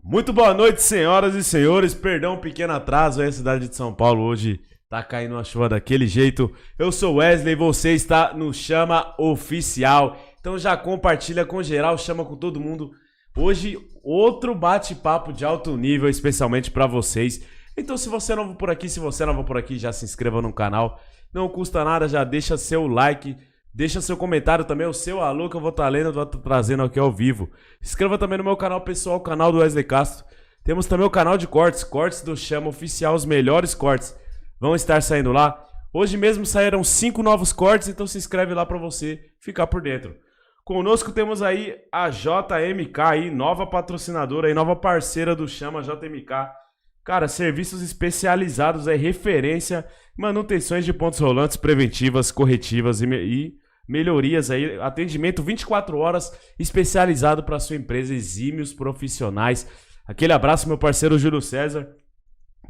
Muito boa noite, senhoras e senhores. Perdão, um pequeno atraso aí, a cidade de São Paulo hoje tá caindo uma chuva daquele jeito. Eu sou Wesley, você está no Chama Oficial. Então já compartilha com geral, chama com todo mundo. Hoje, outro bate-papo de alto nível, especialmente para vocês. Então se você é novo por aqui, já se inscreva no canal. Não custa nada, já deixa seu like. Deixa seu comentário também, o seu alô que eu vou estar lendo, eu vou estar trazendo aqui ao vivo. Se inscreva também no meu canal pessoal, o canal do Wesley Castro. Temos também o canal de cortes do Chama Oficial, os melhores cortes vão estar saindo lá. Hoje mesmo saíram 5 novos cortes, então se inscreve lá para você ficar por dentro. Conosco temos aí a JMK, aí, nova patrocinadora, aí, nova parceira do Chama, JMK. Cara, serviços especializados, é referência, manutenções de pontos rolantes, preventivas, corretivas e melhorias aí, atendimento 24 horas especializado para sua empresa, exímios profissionais. Aquele abraço, meu parceiro Júlio César.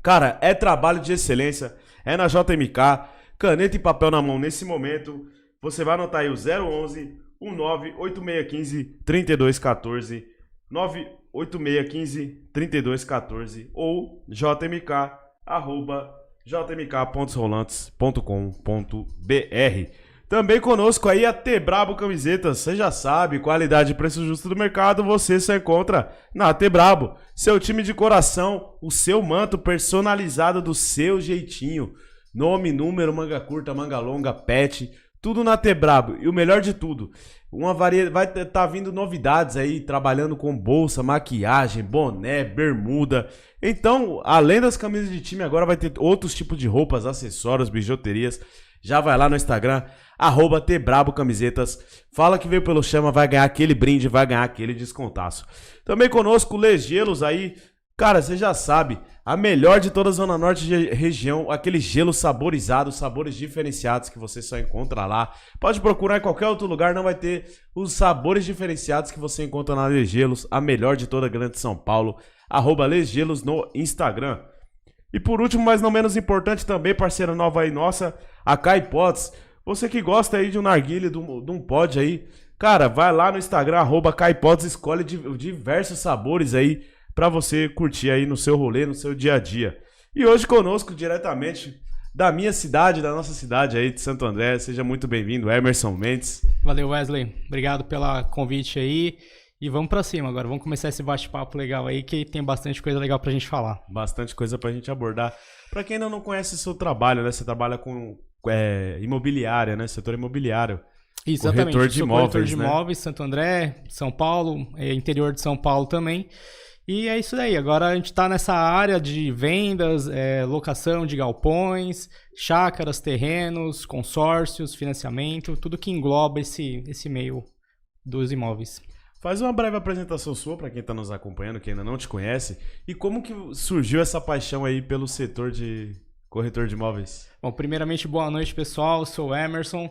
Cara, é trabalho de excelência, é na JMK, caneta e papel na mão nesse momento. Você vai anotar aí o 011 198615 3214 98615-3214 ou jmk@jmk.rolantes.com.br. Também conosco aí a T Brabo Camisetas. Você já sabe, qualidade e preço justo do mercado você só encontra na T Brabo. Seu time de coração, o seu manto personalizado do seu jeitinho. Nome, número, manga curta, manga longa, pet, tudo na T Brabo. E o melhor de tudo, vai estar vindo novidades aí, trabalhando com bolsa, maquiagem, boné, bermuda. Então, além das camisas de time, agora vai ter outros tipos de roupas, acessórios, bijuterias. Já vai lá no Instagram, @TBraboCamisetas. Fala que veio pelo Chama, vai ganhar aquele brinde, vai ganhar aquele descontaço. Também conosco, Legelos aí. Cara, você já sabe, a melhor de toda a Zona Norte de região, aquele gelo saborizado, sabores diferenciados que você só encontra lá. Pode procurar em qualquer outro lugar, não vai ter os sabores diferenciados que você encontra na Legelos, a melhor de toda a Grande São Paulo, @Legelos no Instagram. E por último, mas não menos importante também, parceira nova aí nossa, a Caipods. Você que gosta aí de um narguilé, de um pod aí, cara, vai lá no Instagram, @Caipods, escolhe diversos sabores aí, pra você curtir aí no seu rolê, no seu dia a dia. E hoje conosco, diretamente da minha cidade, da nossa cidade aí de Santo André, seja muito bem-vindo, Emerson Mendes. Valeu, Wesley. Obrigado pelo convite aí. E vamos pra cima agora, vamos começar esse bate-papo legal aí, que tem bastante coisa legal pra gente falar. Bastante coisa pra gente abordar. Pra quem ainda não conhece o seu trabalho, né? Você trabalha com imobiliária, né? Setor imobiliário. Exatamente. Corretor de imóveis, corretor de imóveis, Santo André, São Paulo, interior de São Paulo também. E é isso daí, agora a gente está nessa área de vendas, locação de galpões, chácaras, terrenos, consórcios, financiamento, tudo que engloba esse meio dos imóveis. Faz uma breve apresentação sua para quem está nos acompanhando, que ainda não te conhece, e como que surgiu essa paixão aí pelo setor de corretor de imóveis? Bom, primeiramente, boa noite, pessoal, sou o Emerson,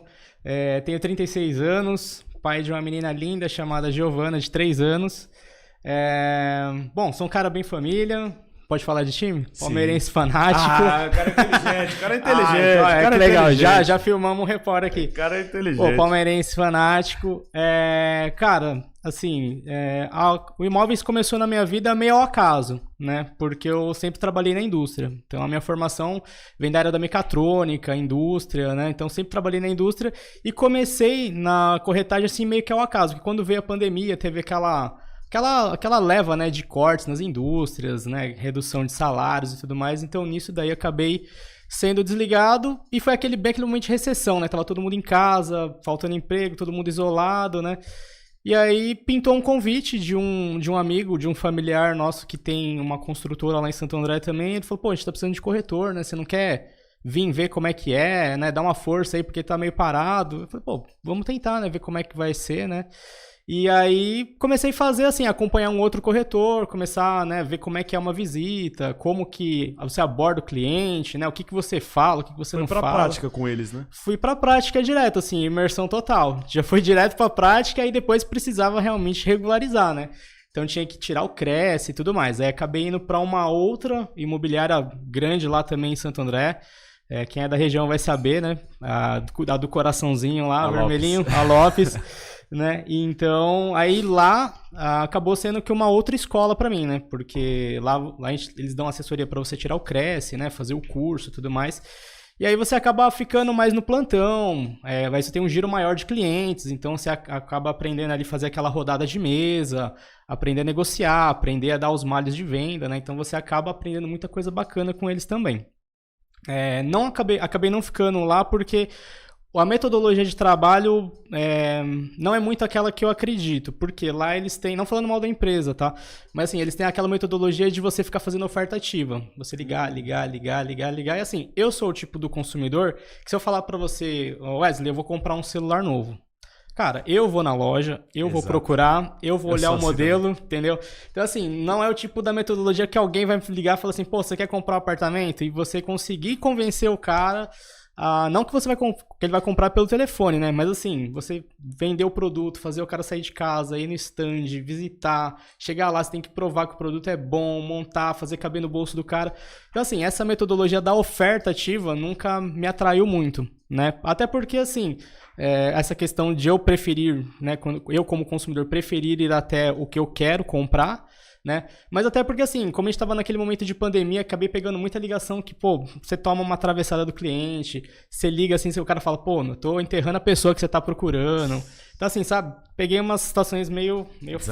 tenho 36 anos, pai de uma menina linda chamada Giovana, de 3 anos. Bom, sou um cara bem família. Pode falar de time? Sim. Palmeirense fanático. Ah, o cara é inteligente, o cara é inteligente. Que legal, já filmamos um repórter aqui. O cara é inteligente. Pô, palmeirense fanático. Cara, assim, o imóveis começou na minha vida meio ao acaso, né? Porque eu sempre trabalhei na indústria. Então a minha formação vem da área da mecatrônica, indústria, né? Então sempre trabalhei na indústria e comecei na corretagem assim meio que ao acaso. Porque quando veio a pandemia, teve aquela leva, né, de cortes nas indústrias, né, redução de salários e tudo mais, então nisso daí eu acabei sendo desligado e foi aquele momento de recessão, né, tava todo mundo em casa, faltando emprego, todo mundo isolado, né, e aí pintou um convite de um amigo, de um familiar nosso que tem uma construtora lá em Santo André também, ele falou, pô, a gente tá precisando de corretor, né, você não quer vir ver como é que é, né, dar uma força aí porque tá meio parado, eu falei, pô, vamos tentar, né, ver como é que vai ser, né. E aí comecei a fazer assim, acompanhar um outro corretor, começar, né, ver como é que é uma visita, como que você aborda o cliente, né, o que você fala, o que você não fala. Foi pra prática com eles, né? Fui pra prática direto, assim, imersão total. Já fui direto pra prática e depois precisava realmente regularizar, né. Então tinha que tirar o Cresce e tudo mais. Aí acabei indo pra uma outra imobiliária grande lá também em Santo André. Quem é da região vai saber, né, a do coraçãozinho lá, vermelhinho, a Lopes. Né? E então, aí lá acabou sendo que uma outra escola pra mim, né? Porque lá eles dão assessoria pra você tirar o Cresce, né? Fazer o curso e tudo mais. E aí você acaba ficando mais no plantão, aí você tem um giro maior de clientes, então você acaba aprendendo ali a fazer aquela rodada de mesa, aprender a negociar, aprender a dar os malhos de venda, né? Então você acaba aprendendo muita coisa bacana com eles também. Não acabei não ficando lá porque a metodologia de trabalho não é muito aquela que eu acredito, porque lá eles têm, não falando mal da empresa, tá? Mas assim, eles têm aquela metodologia de você ficar fazendo oferta ativa. Você ligar, e assim, eu sou o tipo do consumidor que se eu falar pra você, Wesley, eu vou comprar um celular novo. Cara, eu vou na loja, eu vou procurar, eu vou olhar o modelo, entendeu? Então, assim, não é o tipo da metodologia que alguém vai ligar e falar assim, pô, você quer comprar um apartamento? E você conseguir convencer o cara... não que que ele vai comprar pelo telefone, né? Mas assim, você vender o produto, fazer o cara sair de casa, ir no stand, visitar, chegar lá, você tem que provar que o produto é bom, montar, fazer caber no bolso do cara. Então assim, essa metodologia da oferta ativa nunca me atraiu muito, né? Até porque assim, essa questão de eu preferir, né? Eu como consumidor preferir ir até o que eu quero comprar, né? Mas até porque assim, como a gente estava naquele momento de pandemia, acabei pegando muita ligação que, pô, você toma uma atravessada do cliente, você liga assim, o cara fala, pô, eu tô enterrando a pessoa que você tá procurando. Então assim, sabe, peguei umas situações meio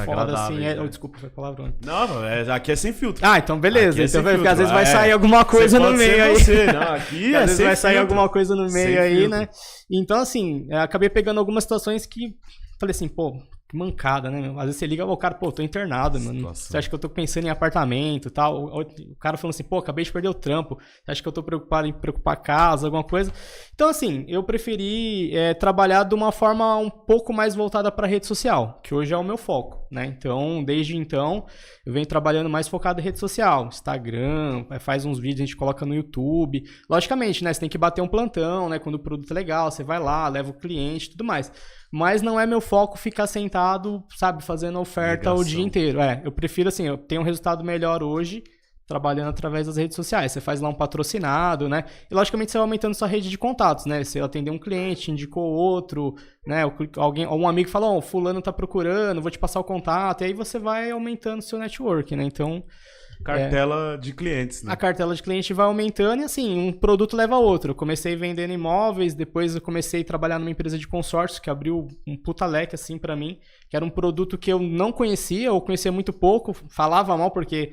foda assim, desculpa, foi palavrão. Não, aqui é sem filtro. Então beleza, então porque às vezes vai sair alguma coisa no meio aí. Não, aqui às vezes vai sair filtro. alguma coisa no meio Sem aí, filtro. né? Então assim, acabei pegando algumas situações que falei assim, pô, que mancada, né, meu? Às vezes você liga ao cara, pô, tô internado, mano. Você acha que eu tô pensando em apartamento e tal? O cara falando assim, pô, acabei de perder o trampo. Você acha que eu tô preocupado em preocupar a casa, alguma coisa? Então, assim, eu preferi trabalhar de uma forma um pouco mais voltada pra rede social, que hoje é o meu foco, né? Então, desde então, eu venho trabalhando mais focado em rede social. Instagram, faz uns vídeos, a gente coloca no YouTube. Logicamente, né? Você tem que bater um plantão, né? Quando o produto é legal, você vai lá, leva o cliente e tudo mais. Mas não é meu foco ficar sentado, sabe, fazendo oferta o dia inteiro. Eu prefiro assim, eu tenho um resultado melhor hoje trabalhando através das redes sociais. Você faz lá um patrocinado, né? E logicamente você vai aumentando sua rede de contatos, né? Você atendeu um cliente, indicou outro, né? Um amigo falou, fulano tá procurando, vou te passar o contato. E aí você vai aumentando o seu network, né? Então... Cartela de clientes, né? A cartela de cliente vai aumentando e assim, um produto leva a outro. Eu comecei vendendo imóveis, depois eu comecei a trabalhar numa empresa de consórcio que abriu um puta leque assim pra mim, que era um produto que eu não conhecia, ou conhecia muito pouco, falava mal porque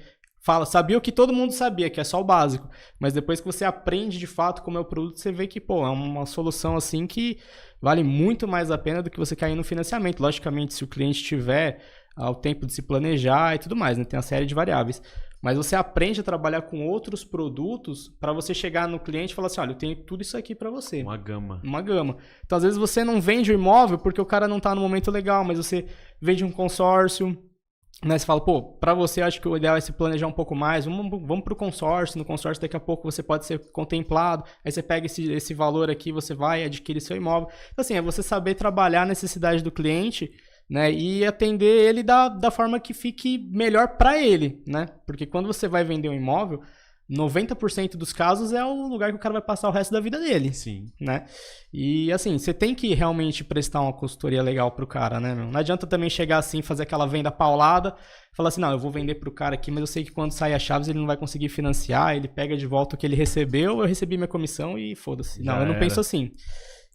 sabia o que todo mundo sabia, que é só o básico. Mas depois que você aprende de fato como é o produto, você vê que, pô, é uma solução assim que vale muito mais a pena do que você cair no financiamento. Logicamente, se o cliente tiver o tempo de se planejar e tudo mais, né? Tem uma série de variáveis. Mas você aprende a trabalhar com outros produtos para você chegar no cliente e falar assim, olha, eu tenho tudo isso aqui para você. Uma gama. Então, às vezes, você não vende o imóvel porque o cara não está no momento legal, mas você vende um consórcio, né? Você fala, pô, para você, acho que o ideal é se planejar um pouco mais, vamos para o consórcio, no consórcio daqui a pouco você pode ser contemplado, aí você pega esse valor aqui, você vai e adquire seu imóvel. Então, assim, é você saber trabalhar a necessidade do cliente, né, e atender ele da forma que fique melhor para ele, né? Porque quando você vai vender um imóvel, 90% dos casos é o lugar que o cara vai passar o resto da vida dele. Sim. Né? E assim, você tem que realmente prestar uma consultoria legal pro cara, né, meu? Não adianta também chegar assim, fazer aquela venda paulada, falar assim, não, eu vou vender pro cara aqui, mas eu sei que quando sair as chaves ele não vai conseguir financiar, ele pega de volta o que ele recebeu, eu recebi minha comissão e foda-se. Não, eu não penso assim.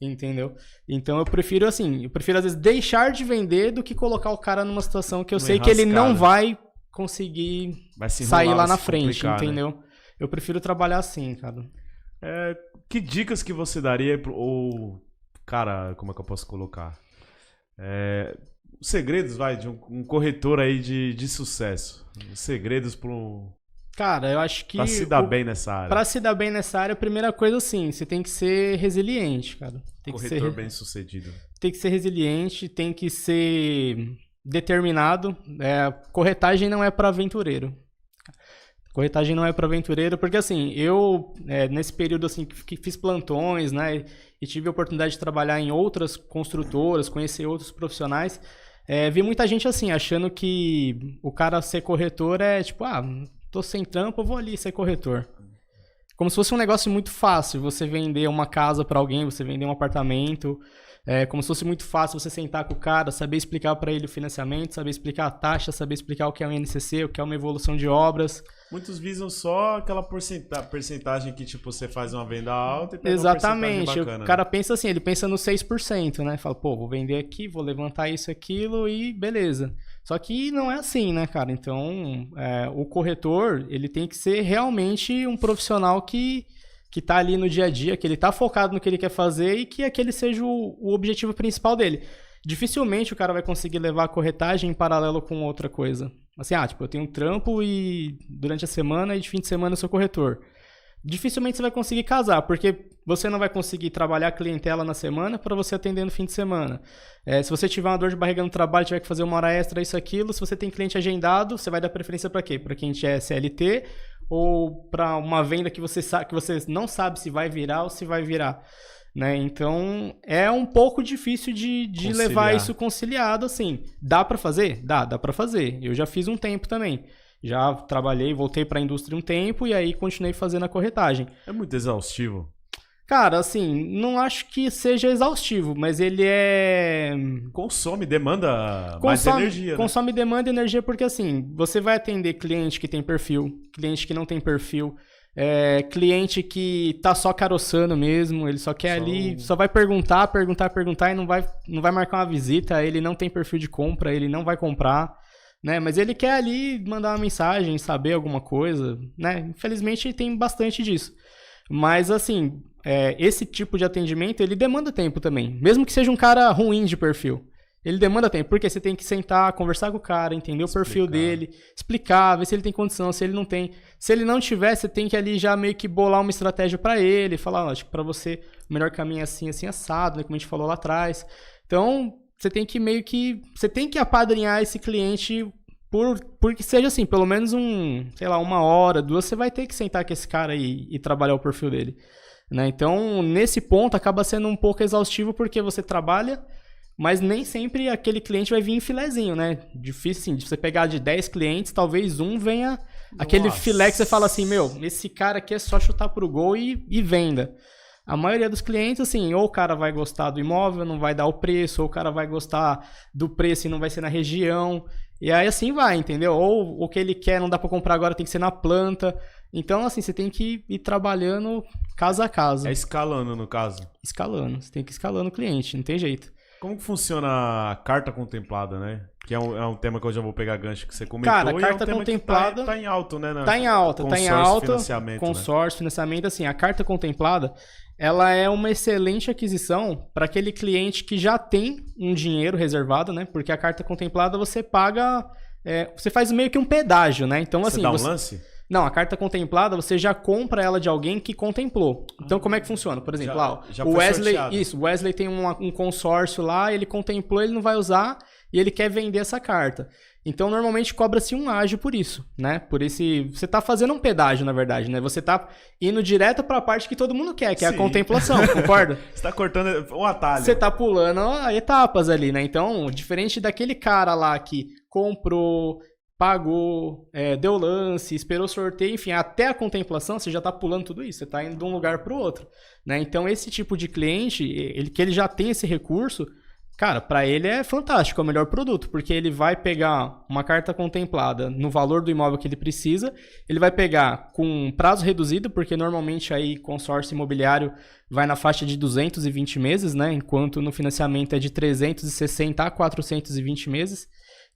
Entendeu? Então eu prefiro às vezes deixar de vender do que colocar o cara numa situação que eu sei que ele não vai conseguir sair lá na frente, entendeu? Né? Eu prefiro trabalhar assim, cara. Que dicas que você daria cara, como é que eu posso colocar? Segredos, de um corretor aí de sucesso. Segredos para Cara, eu acho que... Pra se dar bem nessa área. Pra se dar bem nessa área, a primeira coisa, assim, você tem que ser resiliente, cara. Corretor bem sucedido. Tem que ser resiliente, tem que ser determinado. Corretagem não é pra aventureiro. Corretagem não é para aventureiro, porque assim, eu, nesse período assim, que fiz plantões, né, e tive a oportunidade de trabalhar em outras construtoras, conhecer outros profissionais, vi muita gente assim, achando que o cara ser corretor é tipo, tô sem trampo, eu vou ali ser corretor. Como se fosse um negócio muito fácil, você vender uma casa para alguém, você vender um apartamento, É como se fosse muito fácil você sentar com o cara, saber explicar para ele o financiamento, saber explicar a taxa, saber explicar o que é um INCC, o que é uma evolução de obras. Muitos visam só aquela porcentagem que, tipo, você faz uma venda alta e pega Exatamente. uma porcentagem bacana. O cara pensa assim, ele pensa no 6%, né? Fala, pô, vou vender aqui, vou levantar isso, aquilo e beleza. Só que não é assim, né, cara? Então, o corretor, ele tem que ser realmente um profissional que tá ali no dia a dia, que ele tá focado no que ele quer fazer e que aquele seja o objetivo principal dele. Dificilmente o cara vai conseguir levar a corretagem em paralelo com outra coisa. Assim, tipo, eu tenho um trampo e durante a semana e de fim de semana eu sou corretor. Dificilmente você vai conseguir casar, porque você não vai conseguir trabalhar a clientela na semana para você atender no fim de semana. Se você tiver uma dor de barriga no trabalho, tiver que fazer uma hora extra, isso, aquilo, se você tem cliente agendado, você vai dar preferência para quê? Para quem é CLT ou para uma venda que você não sabe se vai virar ou se vai virar. Né? Então, é um pouco difícil de levar isso conciliado, assim. Dá para fazer? Dá para fazer. Eu já fiz um tempo também. Já trabalhei, voltei para a indústria um tempo e aí continuei fazendo a corretagem. É muito exaustivo? Cara, assim, não acho que seja exaustivo, mas ele demanda mais energia, consome demanda e energia porque, assim, você vai atender cliente que tem perfil, cliente que não tem perfil, cliente que tá só caroçando mesmo, ele só quer ali, só vai perguntar e não vai marcar uma visita, ele não tem perfil de compra, ele não vai comprar, né? Mas ele quer ali mandar uma mensagem, saber alguma coisa, né? Infelizmente tem bastante disso. Mas, assim, esse tipo de atendimento, ele demanda tempo também. Mesmo que seja um cara ruim de perfil. Ele demanda tempo, porque você tem que sentar, conversar com o cara, entender o perfil dele, explicar, ver se ele tem condição, se ele não tem. Se ele não tiver, você tem que ali já meio que bolar uma estratégia para ele, falar, acho que para você o melhor caminho é assim, assim, assado, né, como a gente falou lá atrás. Então, você tem que apadrinhar esse cliente porque seja assim, pelo menos uma hora, 2, você vai ter que sentar com esse cara e trabalhar o perfil dele. Né? Então, nesse ponto, acaba sendo um pouco exaustivo porque você trabalha, mas nem sempre aquele cliente vai vir em filezinho, né? Difícil, assim, de você pegar de 10 clientes, talvez um venha aquele filé que você fala assim, esse cara aqui é só chutar pro gol e venda. A maioria dos clientes, assim, ou o cara vai gostar do imóvel, não vai dar o preço, ou o cara vai gostar do preço e não vai ser na região. E aí assim vai, entendeu? Ou o que ele quer não dá pra comprar agora, tem que ser na planta. Então, assim, você tem que ir trabalhando casa a casa. É escalando, no caso? Escalando. Você tem que ir escalando o cliente, não tem jeito. Como que funciona a carta contemplada, né? Que é um tema que eu já vou pegar gancho que você comentou. Cara, a carta contemplada tá em alto, né? Tá em alta. Financiamento, consórcio, financiamento, assim, a carta contemplada, ela é uma excelente aquisição para aquele cliente que já tem um dinheiro reservado, né? Porque a carta contemplada você paga, você faz meio que um pedágio, né? Então, assim, dá um lance? Não, a carta contemplada você já compra ela de alguém que contemplou. Então, como é que funciona? Por exemplo, já o Wesley, sorteado. o Wesley tem um consórcio lá, ele contemplou, ele não vai usar e ele quer vender essa carta. Então, normalmente cobra-se um ágio por isso, né? Você tá fazendo um pedágio, na verdade, né? Você tá indo direto para a parte que todo mundo quer, que é a contemplação, concorda? Você tá cortando um atalho. Você tá pulando etapas ali, né? Então, diferente daquele cara lá que comprou, pagou, deu lance, esperou sorteio, enfim, até a contemplação, você já tá pulando tudo isso, você tá indo de um lugar pro outro, né? Então, esse tipo de cliente, que ele já tem esse recurso, cara, para ele é fantástico, é o melhor produto, porque ele vai pegar uma carta contemplada no valor do imóvel que ele precisa, ele vai pegar com prazo reduzido, porque normalmente aí consórcio imobiliário vai na faixa de 220 meses, né? Enquanto no financiamento é de 360 a 420 meses.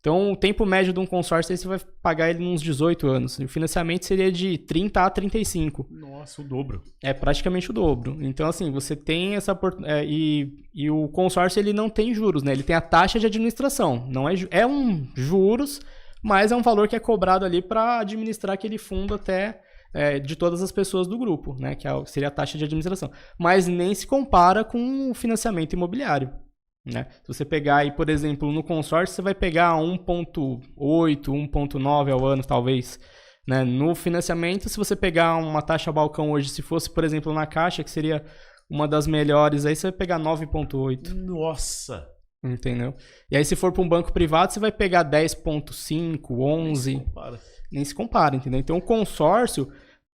Então, o tempo médio de um consórcio aí você vai pagar ele uns 18 anos. E o financiamento seria de 30 a 35. Nossa, o dobro. É praticamente o dobro. Então, assim, você tem essa... E o consórcio, ele não tem juros, né? Ele tem a taxa de administração. Não é um juros, mas é um valor que é cobrado ali para administrar aquele fundo até de todas as pessoas do grupo, né? Que seria a taxa de administração. Mas nem se compara com o financiamento imobiliário. Né? Se você pegar aí, por exemplo, no consórcio, você vai pegar 1,8, 1,9 ao ano, talvez. Né? No financiamento, se você pegar uma taxa balcão hoje, se fosse, por exemplo, na Caixa, que seria uma das melhores, aí você vai pegar 9,8. Nossa! Entendeu? E aí, se for para um banco privado, você vai pegar 10,5, 11. Nem se compara, entendeu? Então, o consórcio,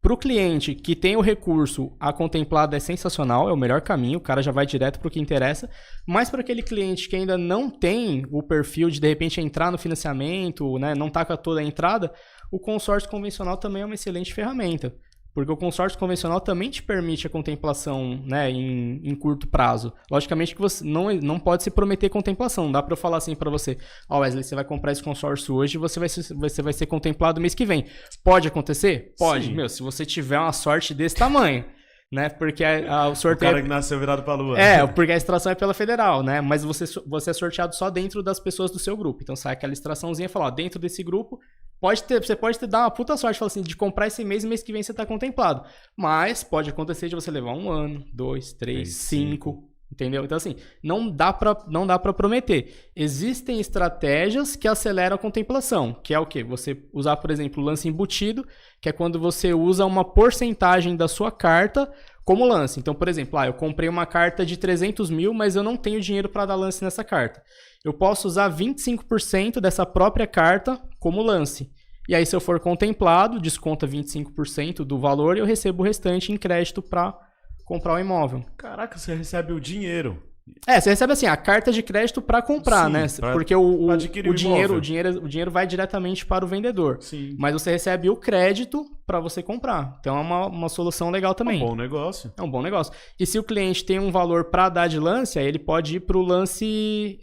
Para o cliente que tem o recurso, a contemplada é sensacional, é o melhor caminho, o cara já vai direto para o que interessa. Mas para aquele cliente que ainda não tem o perfil de repente entrar no financiamento, né, não está com toda a entrada, o consórcio convencional também é uma excelente ferramenta. Porque o consórcio convencional também te permite a contemplação, né, em curto prazo. Logicamente que você não pode se prometer contemplação. Não dá para eu falar assim para você, Wesley, você vai comprar esse consórcio hoje e você vai ser contemplado mês que vem. Pode acontecer? Pode. Sim. Meu, se você tiver uma sorte desse tamanho, né? Porque o sorteio... O cara que nasceu virado pra lua. Porque a extração é pela federal, né? Mas você é sorteado só dentro das pessoas do seu grupo. Então sai aquela extraçãozinha e fala, dentro desse grupo... Você pode dar uma puta sorte, assim, de comprar esse mês e mês que vem você tá contemplado. Mas pode acontecer de você levar 1 ano, 2, 3, 5, entendeu? Então, assim, não dá pra prometer. Existem estratégias que aceleram a contemplação, que é o quê? Você usar, por exemplo, o lance embutido, que é quando você usa uma porcentagem da sua carta como lance. Então, por exemplo, eu comprei uma carta de 300 mil, mas eu não tenho dinheiro para dar lance nessa carta. Eu posso usar 25% dessa própria carta como lance. E aí, se eu for contemplado, desconta 25% do valor e eu recebo o restante em crédito para comprar o imóvel. Caraca, você recebe o dinheiro. Você recebe assim, a carta de crédito para comprar, Sim, né? Porque adquirir o dinheiro vai diretamente para o vendedor. Sim. Mas você recebe o crédito para você comprar. Então é uma solução legal também. É um bom negócio. É um bom negócio. E se o cliente tem um valor para dar de lance, aí ele pode ir para o lance...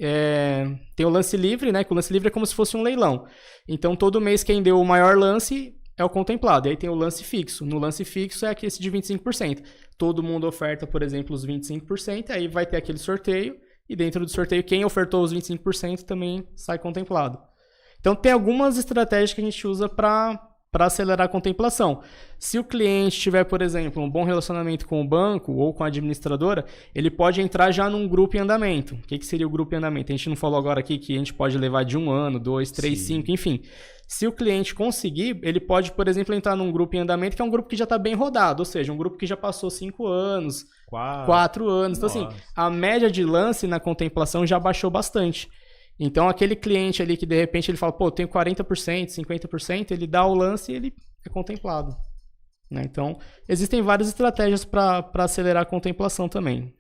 Tem o lance livre, né? Que o lance livre é como se fosse um leilão. Então todo mês quem deu o maior lance é o contemplado. E aí tem o lance fixo. No lance fixo é esse de 25%. Todo mundo oferta, por exemplo, os 25%, aí vai ter aquele sorteio, e dentro do sorteio, quem ofertou os 25% também sai contemplado. Então, tem algumas estratégias que a gente usa para acelerar a contemplação. Se o cliente tiver, por exemplo, um bom relacionamento com o banco ou com a administradora, ele pode entrar já num grupo em andamento. O que seria o grupo em andamento? A gente não falou agora aqui que a gente pode levar de 1 ano, 2, 3, 5, enfim. Se o cliente conseguir, ele pode, por exemplo, entrar num grupo em andamento, que é um grupo que já está bem rodado, ou seja, um grupo que já passou 5 anos, 4 anos. Então, assim, a média de lance na contemplação já baixou bastante. Então, aquele cliente ali que, de repente, ele fala, eu tenho 40%, 50%, ele dá o lance e ele é contemplado. Né? Então, existem várias estratégias para acelerar a contemplação também.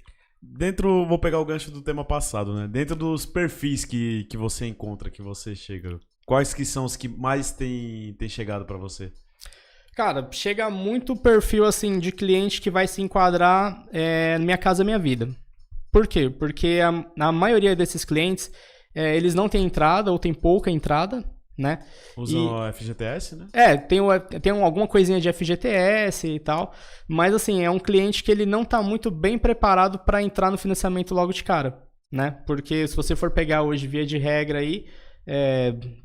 Vou pegar o gancho do tema passado, né? Dentro dos perfis que você encontra, que você chega... Quais que são os que mais tem chegado para você? Cara, chega muito perfil assim de cliente que vai se enquadrar Minha Casa Minha Vida. Por quê? Porque a maioria desses clientes, eles não têm entrada ou tem pouca entrada, né? Usam o FGTS, né? Tem alguma coisinha de FGTS e tal, mas assim, é um cliente que ele não está muito bem preparado para entrar no financiamento logo de cara, né? Porque se você for pegar hoje, via de regra aí,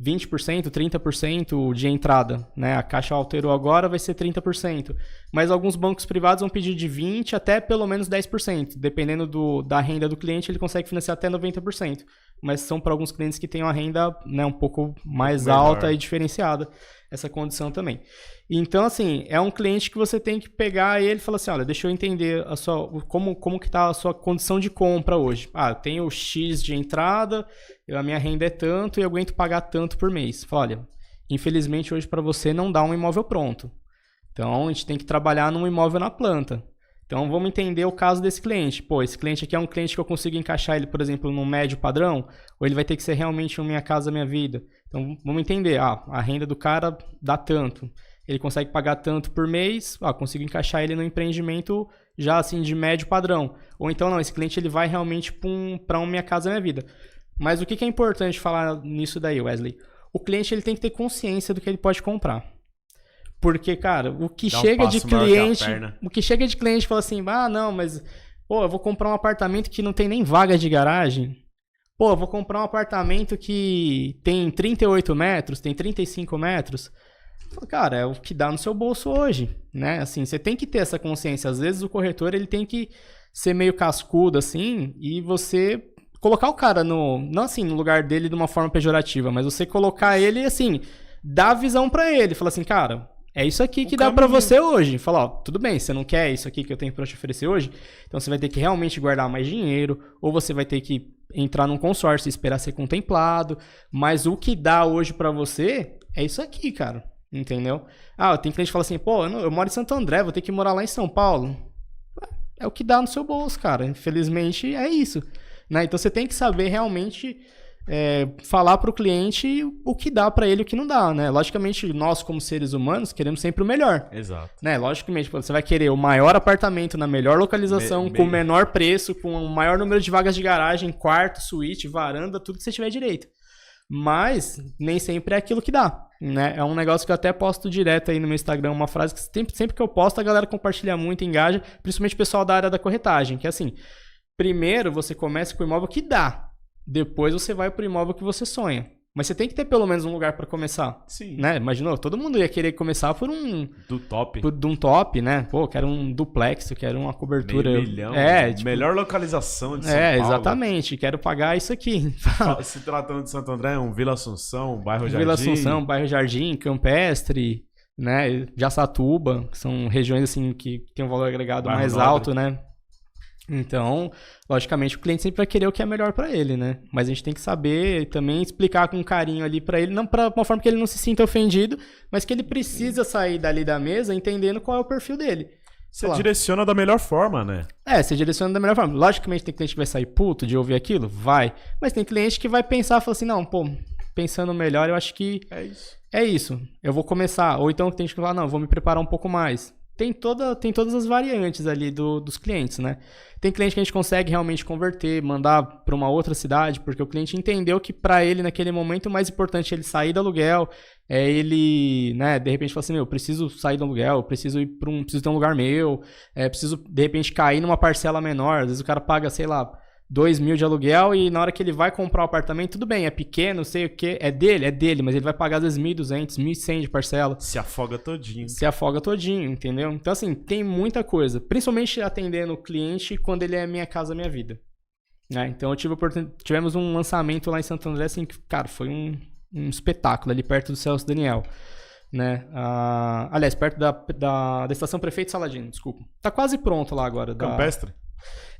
20%, 30% de entrada, né? A Caixa alterou agora, vai ser 30%. Mas alguns bancos privados vão pedir de 20% até pelo menos 10%. Dependendo da renda do cliente, ele consegue financiar até 90%. Mas são para alguns clientes que têm uma renda, né, um pouco mais alta e diferenciada, essa condição também. Então, assim, é um cliente que você tem que pegar ele e falar assim, olha, deixa eu entender como que está a sua condição de compra hoje. Eu tenho X de entrada, a minha renda é tanto e eu aguento pagar tanto por mês. Fala, olha, infelizmente hoje para você não dá um imóvel pronto. Então, a gente tem que trabalhar num imóvel na planta. Então, vamos entender o caso desse cliente. Esse cliente aqui é um cliente que eu consigo encaixar ele, por exemplo, num médio padrão, ou ele vai ter que ser realmente um Minha Casa Minha Vida. Então, vamos entender. A renda do cara dá tanto. Ele consegue pagar tanto por mês, consigo encaixar ele no empreendimento já assim de médio padrão. Ou então, não, esse cliente ele vai realmente para um Minha Casa Minha Vida. Mas o que é importante falar nisso daí, Wesley? O cliente ele tem que ter consciência do que ele pode comprar. Porque, cara, o que chega de cliente fala assim, não, mas, eu vou comprar um apartamento que não tem nem vaga de garagem. Eu vou comprar um apartamento que tem 38 metros, tem 35 metros. Cara, é o que dá no seu bolso hoje, né? Assim, você tem que ter essa consciência. Às vezes o corretor, ele tem que ser meio cascudo, assim, e você colocar o cara não assim, no lugar dele de uma forma pejorativa, mas você colocar ele, assim, dar visão pra ele. Falar assim, cara... É isso aqui que dá pra você hoje. Falar, tudo bem, você não quer isso aqui que eu tenho pra te oferecer hoje? Então você vai ter que realmente guardar mais dinheiro, ou você vai ter que entrar num consórcio e esperar ser contemplado. Mas o que dá hoje pra você é isso aqui, cara. entendeu? Ah, tem cliente que fala assim, pô, eu moro em Santo André, vou ter que morar lá em São Paulo. É o que dá no seu bolso, cara. Infelizmente, é isso. Né? Então, você tem que saber realmente falar para o cliente o que dá para ele e o que não dá, né? Logicamente, nós, como seres humanos, queremos sempre o melhor. Exato. Né? Logicamente, você vai querer o maior apartamento na melhor localização, com o menor preço, com o maior número de vagas de garagem, quarto, suíte, varanda, tudo que você tiver direito. Mas nem sempre é aquilo que dá, né? É um negócio que eu até posto direto aí no meu Instagram, uma frase que sempre que eu posto a galera compartilha muito, engaja, principalmente o pessoal da área da corretagem, que é assim, primeiro você começa com o imóvel que dá, depois você vai pro imóvel que você sonha. Mas você tem que ter pelo menos um lugar para começar. Sim. Né? Imaginou? Todo mundo ia querer começar por um... Do top. De um top, né? Pô, quero um duplex, eu quero uma cobertura... Meio milhão. Tipo, melhor localização de São Paulo. Exatamente. Quero pagar isso aqui. Se tratando de Santo André, um Vila Assunção, bairro Jardim. Vila Assunção, bairro Jardim, Campestre, né? Jaçatuba, que são regiões assim que tem um valor agregado bairro mais Nobre. Alto, né? Então, logicamente, o cliente sempre vai querer o que é melhor para ele, né? Mas a gente tem que saber também explicar com carinho ali para ele, não para uma forma que ele não se sinta ofendido, mas que ele precisa sair dali da mesa entendendo qual é o perfil dele. Você direciona da melhor forma, né? Você direciona da melhor forma. Logicamente, tem cliente que vai sair puto de ouvir aquilo? Vai. Mas tem cliente que vai pensar e falar assim, não, pô, pensando melhor, eu acho que é isso. Eu vou começar. Ou então tem gente que fala, não, eu vou me preparar um pouco mais. Tem todas as variantes ali dos clientes, né? Tem cliente que a gente consegue realmente converter, mandar para uma outra cidade, porque o cliente entendeu que para ele, naquele momento, o mais importante é ele sair do aluguel, ele, né, de repente, fala assim, eu preciso sair do aluguel, eu preciso ir preciso ter um lugar meu, preciso, de repente, cair numa parcela menor, às vezes o cara paga, sei lá, 2.000 de aluguel e na hora que ele vai comprar o apartamento, tudo bem, é pequeno, sei o que, é dele, mas ele vai pagar às vezes 1.200, 1.100 de parcela. Se afoga todinho, entendeu? Então assim, tem muita coisa, principalmente atendendo o cliente quando ele é Minha Casa Minha Vida. Né? Então tivemos um lançamento lá em Santo André, assim, que, cara, foi um espetáculo ali perto do Celso Daniel. Né? Aliás, perto da Estação Prefeito Saladino, desculpa. Tá quase pronto lá agora. Campestre?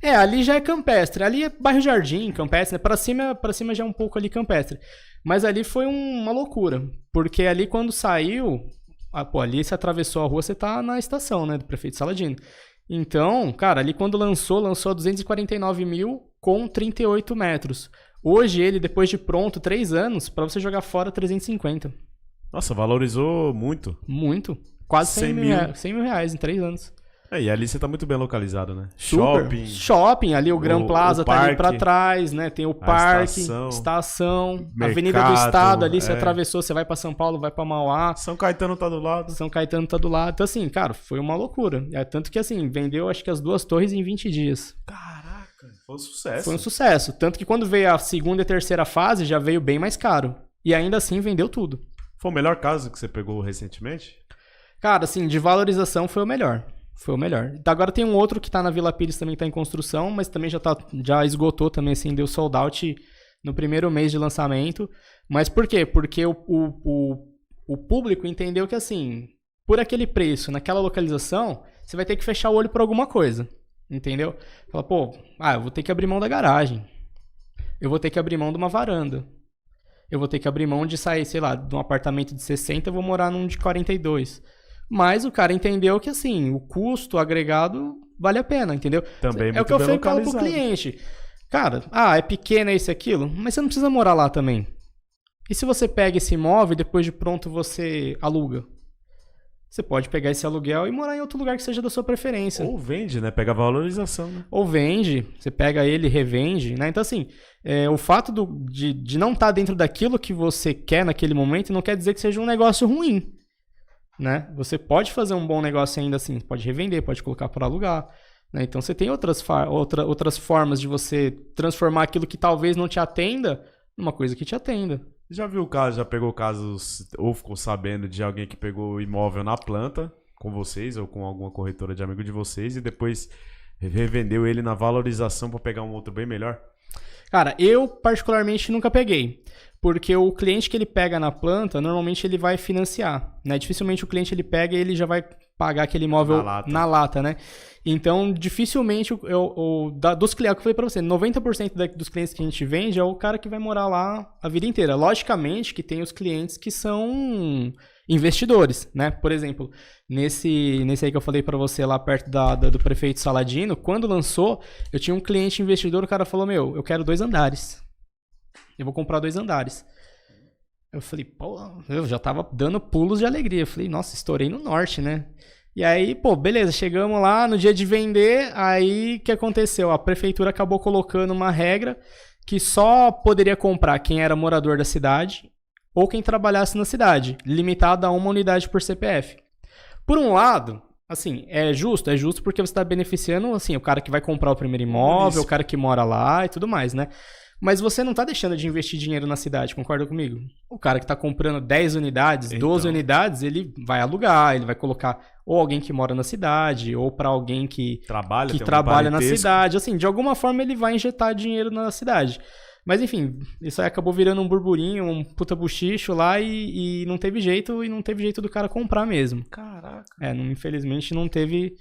Ali já é campestre. Ali é bairro Jardim, campestre, né? Pra cima já é um pouco ali campestre. Mas ali foi uma loucura. Porque ali quando saiu... ali você atravessou a rua, você tá na estação, né? Do Prefeito Saladino. Então, cara, ali quando lançou a 249 mil com 38 metros. Hoje ele, depois de pronto, 3 anos, pra você jogar fora 350. Nossa, valorizou muito. Muito. Quase 100 mil reais em 3 anos. E ali você tá muito bem localizado, né? Super. Shopping, ali o Gran Plaza tá ali pra trás, né? Tem o parque, estação mercado, Avenida do Estado ali, você atravessou, você vai pra São Paulo, vai pra Mauá. São Caetano tá do lado. Então assim, cara, foi uma loucura. Tanto que assim, vendeu acho que as 2 torres em 20 dias. Caraca, foi um sucesso. Foi um sucesso. Tanto que quando veio a segunda e terceira fase, já veio bem mais caro. E ainda assim, vendeu tudo. Foi o melhor caso que você pegou recentemente? Cara, assim, de valorização foi o melhor. Foi o melhor. Agora tem um outro que tá na Vila Pires, também tá em construção, mas também já esgotou também, assim, deu sold out no primeiro mês de lançamento. Mas por quê? Porque o público entendeu que, assim, por aquele preço, naquela localização, você vai ter que fechar o olho por alguma coisa. Entendeu? Fala, pô, eu vou ter que abrir mão da garagem. Eu vou ter que abrir mão de uma varanda. Eu vou ter que abrir mão de sair, sei lá, de um apartamento de 60, eu vou morar num de 42. Mas o cara entendeu que, assim, o custo agregado vale a pena, entendeu? Também é o que eu falo pro cliente. Cara, é pequeno, é isso e aquilo, mas você não precisa morar lá também. E se você pega esse imóvel e depois de pronto você aluga? Você pode pegar esse aluguel e morar em outro lugar que seja da sua preferência. Ou vende, né? Pega valorização, né? Ou vende, você pega ele e revende, né? Então, assim, o fato de não estar dentro daquilo que você quer naquele momento não quer dizer que seja um negócio ruim. Né? Você pode fazer um bom negócio ainda assim, pode revender, pode colocar para alugar, né? Então você tem outras formas de você transformar aquilo que talvez não te atenda numa coisa que te atenda. Já viu o caso, já pegou casos ou ficou sabendo de alguém que pegou o imóvel na planta com vocês ou com alguma corretora de amigo de vocês e depois revendeu ele na valorização para pegar um outro bem melhor? Cara, eu particularmente nunca peguei. porque o cliente que ele pega na planta, normalmente ele vai financiar, né? Dificilmente o cliente ele pega e ele já vai pagar aquele imóvel na lata, né? Então, dificilmente, dos clientes, que eu falei pra você, 90% dos clientes que a gente vende é o cara que vai morar lá a vida inteira. Logicamente que tem os clientes que são investidores, né? Por exemplo, nesse aí que eu falei pra você lá perto do prefeito Saladino, quando lançou, eu tinha um cliente investidor, o cara falou, eu quero 2 andares. Eu vou comprar 2 andares. Eu falei, pô, eu já tava dando pulos de alegria. Eu falei, nossa, estourei no norte, né? E aí, pô, beleza, chegamos lá no dia de vender, aí o que aconteceu? A prefeitura acabou colocando uma regra que só poderia comprar quem era morador da cidade ou quem trabalhasse na cidade, limitado a 1 unidade por CPF. Por um lado, assim, é justo porque você está beneficiando, assim, o cara que vai comprar o primeiro imóvel, o cara que mora lá e tudo mais, né? Mas você não está deixando de investir dinheiro na cidade, concorda comigo? O cara que está comprando 10 unidades, 12 unidades, ele vai alugar, ele vai colocar ou alguém que mora na cidade, ou para alguém que trabalha na cidade. Assim, de alguma forma ele vai injetar dinheiro na cidade. Mas enfim, isso aí acabou virando um burburinho, um puta buchicho lá e não teve jeito, do cara comprar mesmo. Caraca. Infelizmente não teve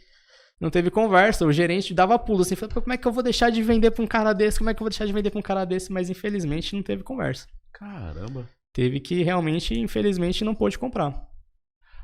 conversa, o gerente dava pulo assim, falou, como é que eu vou deixar de vender pra um cara desse? Mas infelizmente não teve conversa. Caramba. Teve que realmente, infelizmente, não pôde comprar.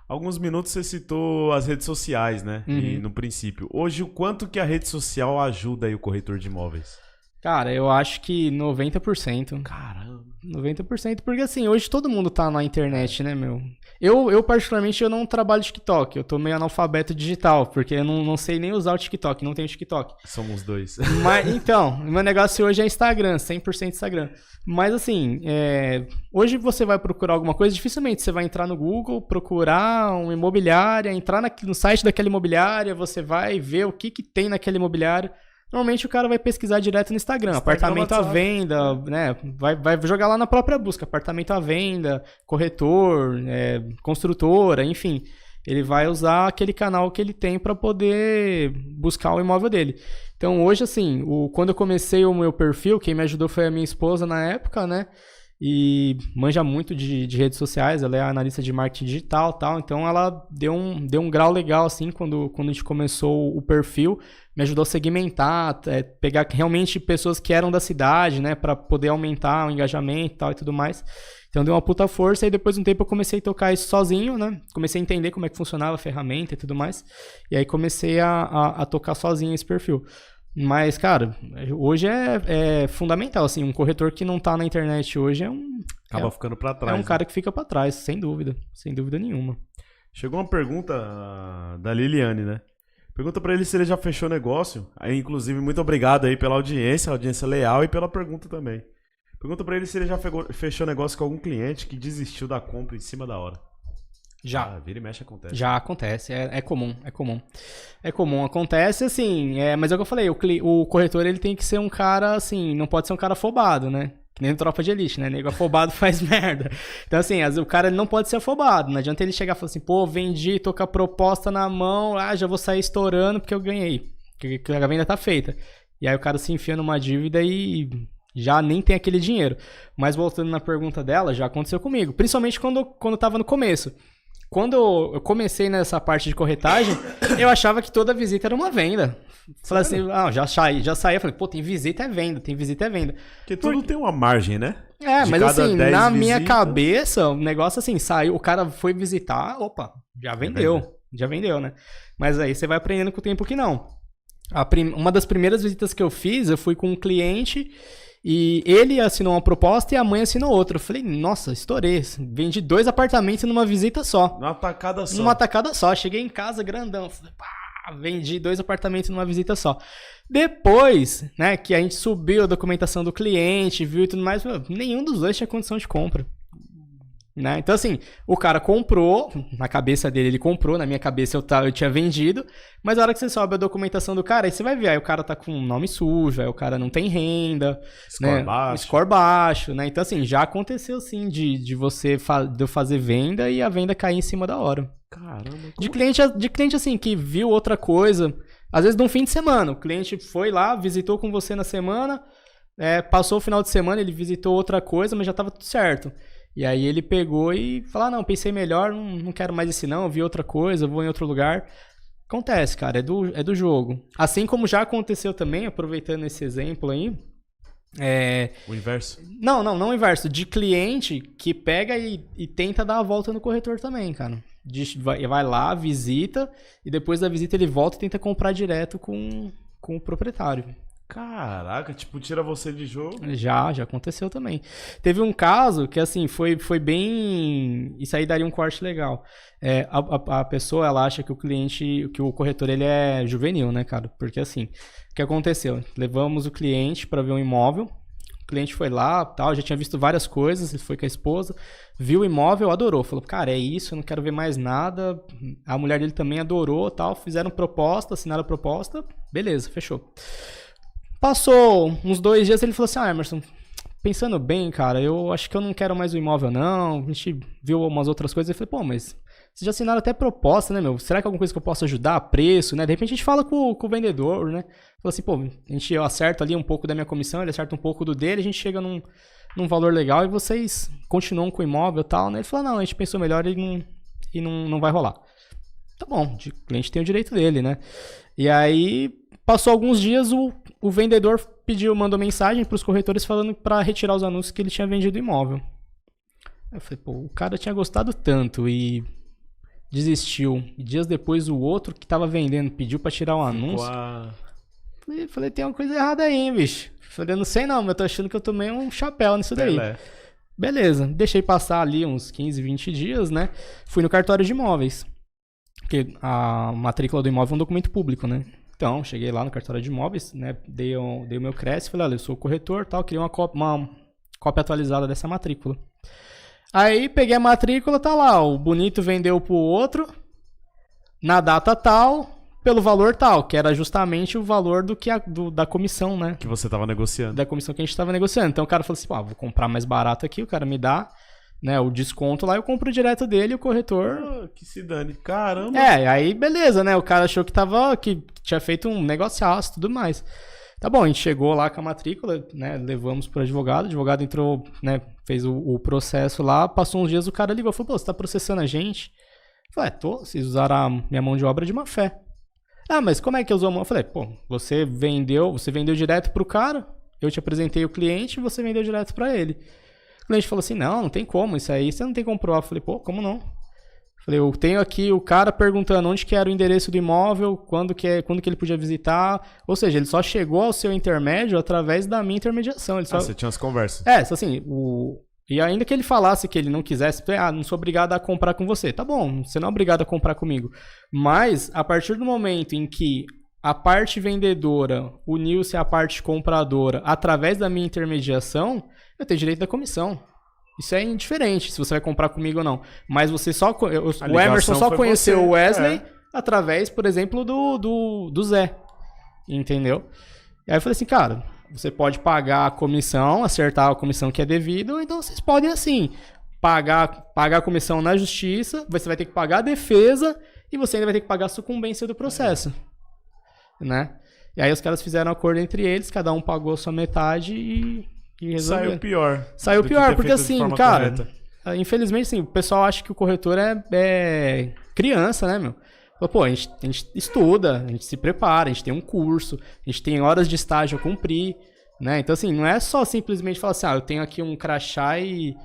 Alguns minutos você citou as redes sociais, né? E no princípio. Hoje, o quanto que a rede social ajuda aí o corretor de imóveis? Cara, eu acho que 90%. Caramba. 90%, porque assim, hoje todo mundo tá na internet, né, meu? Eu particularmente, eu não trabalho TikTok, eu tô meio analfabeto digital, porque eu não sei nem usar o TikTok, não tenho TikTok. Somos dois. Mas, então, meu negócio hoje é Instagram, 100% Instagram. Mas assim, hoje você vai procurar alguma coisa, dificilmente você vai entrar no Google, procurar uma imobiliária, entrar no site daquela imobiliária, você vai ver o que tem naquela imobiliária. Normalmente o cara vai pesquisar direto no Instagram, apartamento à venda, né? Vai jogar lá na própria busca, apartamento à venda, corretor, construtora, enfim. Ele vai usar aquele canal que ele tem para poder buscar o imóvel dele. Então hoje, assim, quando eu comecei o meu perfil, quem me ajudou foi a minha esposa na época, né? E manja muito de redes sociais, ela é analista de marketing digital e tal, então ela deu um grau legal, assim, quando a gente começou o perfil, me ajudou a segmentar, pegar realmente pessoas que eram da cidade, né, para poder aumentar o engajamento e tal e tudo mais. Então deu uma puta força e depois de um tempo eu comecei a tocar isso sozinho, né, comecei a entender como é que funcionava a ferramenta e tudo mais, e aí comecei a tocar sozinho esse perfil. Mas, cara, hoje é fundamental, assim, um corretor que não tá na internet hoje acaba ficando pra trás. É um cara que fica pra trás, sem dúvida nenhuma. Chegou uma pergunta da Liliane, né? Pergunta pra ele se ele já fechou negócio. Aí, inclusive, muito obrigado aí pela audiência leal e pela pergunta também. Pergunta pra ele se ele já fechou negócio com algum cliente que desistiu da compra em cima da hora. Já. Vira e mexe acontece. Já acontece, é comum. É comum, acontece assim, mas é o que eu falei, o corretor ele tem que ser um cara assim, não pode ser um cara afobado, né? Que nem Tropa de Elite, né? Nego afobado faz merda. Então assim, o cara ele não pode ser afobado, não adianta ele chegar e falar assim, pô, vendi, tô com a proposta na mão, já vou sair estourando porque eu ganhei, porque a venda tá feita. E aí o cara se enfia numa dívida e já nem tem aquele dinheiro. Mas voltando na pergunta dela, já aconteceu comigo, principalmente quando eu tava no começo. Quando eu comecei nessa parte de corretagem, eu achava que toda visita era uma venda. Falei assim, já saía. Falei, pô, tem visita é venda. Porque tudo tem uma margem, né? Mas assim, na minha cabeça, o negócio assim, saiu, o cara foi visitar, opa, já vendeu, né? Mas aí você vai aprendendo com o tempo que não. Uma das primeiras visitas que eu fiz, eu fui com um cliente e ele assinou uma proposta e a mãe assinou outra. Eu falei, nossa, estourei. Vendi 2 apartamentos numa visita só. Numa tacada só. Cheguei em casa grandão. Falei, vendi 2 apartamentos numa visita só. Depois, né, que a gente subiu a documentação do cliente, viu e tudo mais, nenhum dos dois tinha condição de compra. Né? Então assim, o cara comprou, na cabeça dele ele comprou, na minha cabeça eu tinha vendido, mas na hora que você sobe a documentação do cara, aí você vai ver, aí o cara tá com um nome sujo, aí o cara não tem renda, score baixo, né? Então assim, já aconteceu sim de eu fazer venda e a venda cair em cima da hora. Caramba. De cliente assim, que viu outra coisa, às vezes num fim de semana, o cliente foi lá, visitou com você na semana, Passou o final de semana, ele visitou outra coisa, mas já tava tudo certo. E aí ele pegou e falou, não, pensei melhor, não quero mais esse não, vi outra coisa, vou em outro lugar. Acontece, cara, é do jogo. Assim como já aconteceu também, aproveitando esse exemplo aí, O inverso? Não o inverso. De cliente que pega e tenta dar a volta no corretor também, cara. Vai lá, visita, e depois da visita ele volta e tenta comprar direto com o proprietário. Caraca, tipo, tira você de jogo. Já aconteceu também. Teve um caso que, assim, foi bem... Isso aí daria um corte legal. A pessoa, ela acha que o corretor, ele é juvenil, né, cara? Porque, assim, o que aconteceu? Levamos o cliente para ver um imóvel. O cliente foi lá, tal, já tinha visto várias coisas, ele foi com a esposa, viu o imóvel, adorou. Falou, cara, é isso, eu não quero ver mais nada. A mulher dele também adorou, tal. Fizeram proposta, assinaram a proposta. Beleza, fechou. Passou uns 2 dias, ele falou assim, Emerson, pensando bem, cara, eu acho que eu não quero mais o imóvel, não. A gente viu umas outras coisas. Eu falei, pô, mas vocês já assinaram até proposta, né, meu? Será que é alguma coisa que eu posso ajudar? Preço, né? De repente a gente fala com o vendedor, né? Falou assim, pô, eu acerto ali um pouco da minha comissão, ele acerta um pouco do dele, a gente chega num valor legal e vocês continuam com o imóvel e tal, né? Ele falou, não, a gente pensou melhor e não vai rolar. Tá bom, o cliente tem o direito dele, né? E aí, passou alguns dias, o vendedor mandou mensagem para os corretores falando para retirar os anúncios que ele tinha vendido o imóvel. Eu falei, pô, o cara tinha gostado tanto e desistiu. E dias depois o outro que tava vendendo pediu para tirar o anúncio. Falei, tem uma coisa errada aí, hein, bicho. Falei, eu não sei não, mas eu tô achando que eu tomei um chapéu nisso daí. Beleza, deixei passar ali uns 15, 20 dias, né? Fui no cartório de imóveis. Porque a matrícula do imóvel é um documento público, né? Então, cheguei lá no cartório de imóveis, né? Dei o meu CRES, falei, olha, eu sou o corretor, tal, queria uma cópia atualizada dessa matrícula. Aí, peguei a matrícula, tá lá, o bonito vendeu pro outro, na data tal, pelo valor tal, que era justamente o valor da comissão, né? Que você tava negociando. Da comissão que a gente tava negociando. Então, o cara falou assim, vou comprar mais barato aqui, o cara me dá, né, o desconto lá, eu compro direto dele, o corretor... que se dane. Caramba! Aí beleza, né, o cara achou que tinha feito um negociaço e tudo mais. Tá bom, a gente chegou lá com a matrícula, né, levamos pro advogado, o advogado entrou, né, fez o processo lá, passou uns dias, o cara ligou, falou, pô, você tá processando a gente? Eu falei, vocês usaram a minha mão de obra de má fé. Ah, mas como é que usou a mão? Eu falei, pô, você vendeu direto pro cara, eu te apresentei o cliente e você vendeu direto pra ele. O cliente falou assim, não tem como, isso aí você não tem como provar. Eu falei, pô, como não? Eu falei, eu tenho aqui o cara perguntando onde que era o endereço do imóvel, quando que ele podia visitar, ou seja, ele só chegou ao seu intermédio através da minha intermediação. Você tinha as conversas. Só assim, e ainda que ele falasse que ele não quisesse, não sou obrigado a comprar com você. Tá bom, você não é obrigado a comprar comigo. Mas, a partir do momento em que a parte vendedora uniu-se à parte compradora através da minha intermediação, eu tenho direito da comissão. Isso é indiferente se você vai comprar comigo ou não. Mas você o Emerson só conheceu o Wesley através, por exemplo, do Zé. Entendeu? E aí eu falei assim, cara, você pode pagar a comissão, acertar a comissão que é devida, ou então vocês podem, assim, pagar a comissão na justiça, você vai ter que pagar a defesa e você ainda vai ter que pagar a sucumbência do processo. Né? E aí os caras fizeram um acordo entre eles, cada um pagou a sua metade e saiu pior. Saiu pior, porque assim, cara, infelizmente, assim, o pessoal acha que o corretor é criança, né, meu? Pô, a gente estuda, a gente se prepara, a gente tem um curso, a gente tem horas de estágio a cumprir, né? Então, assim, não é só simplesmente falar assim, eu tenho aqui um crachá e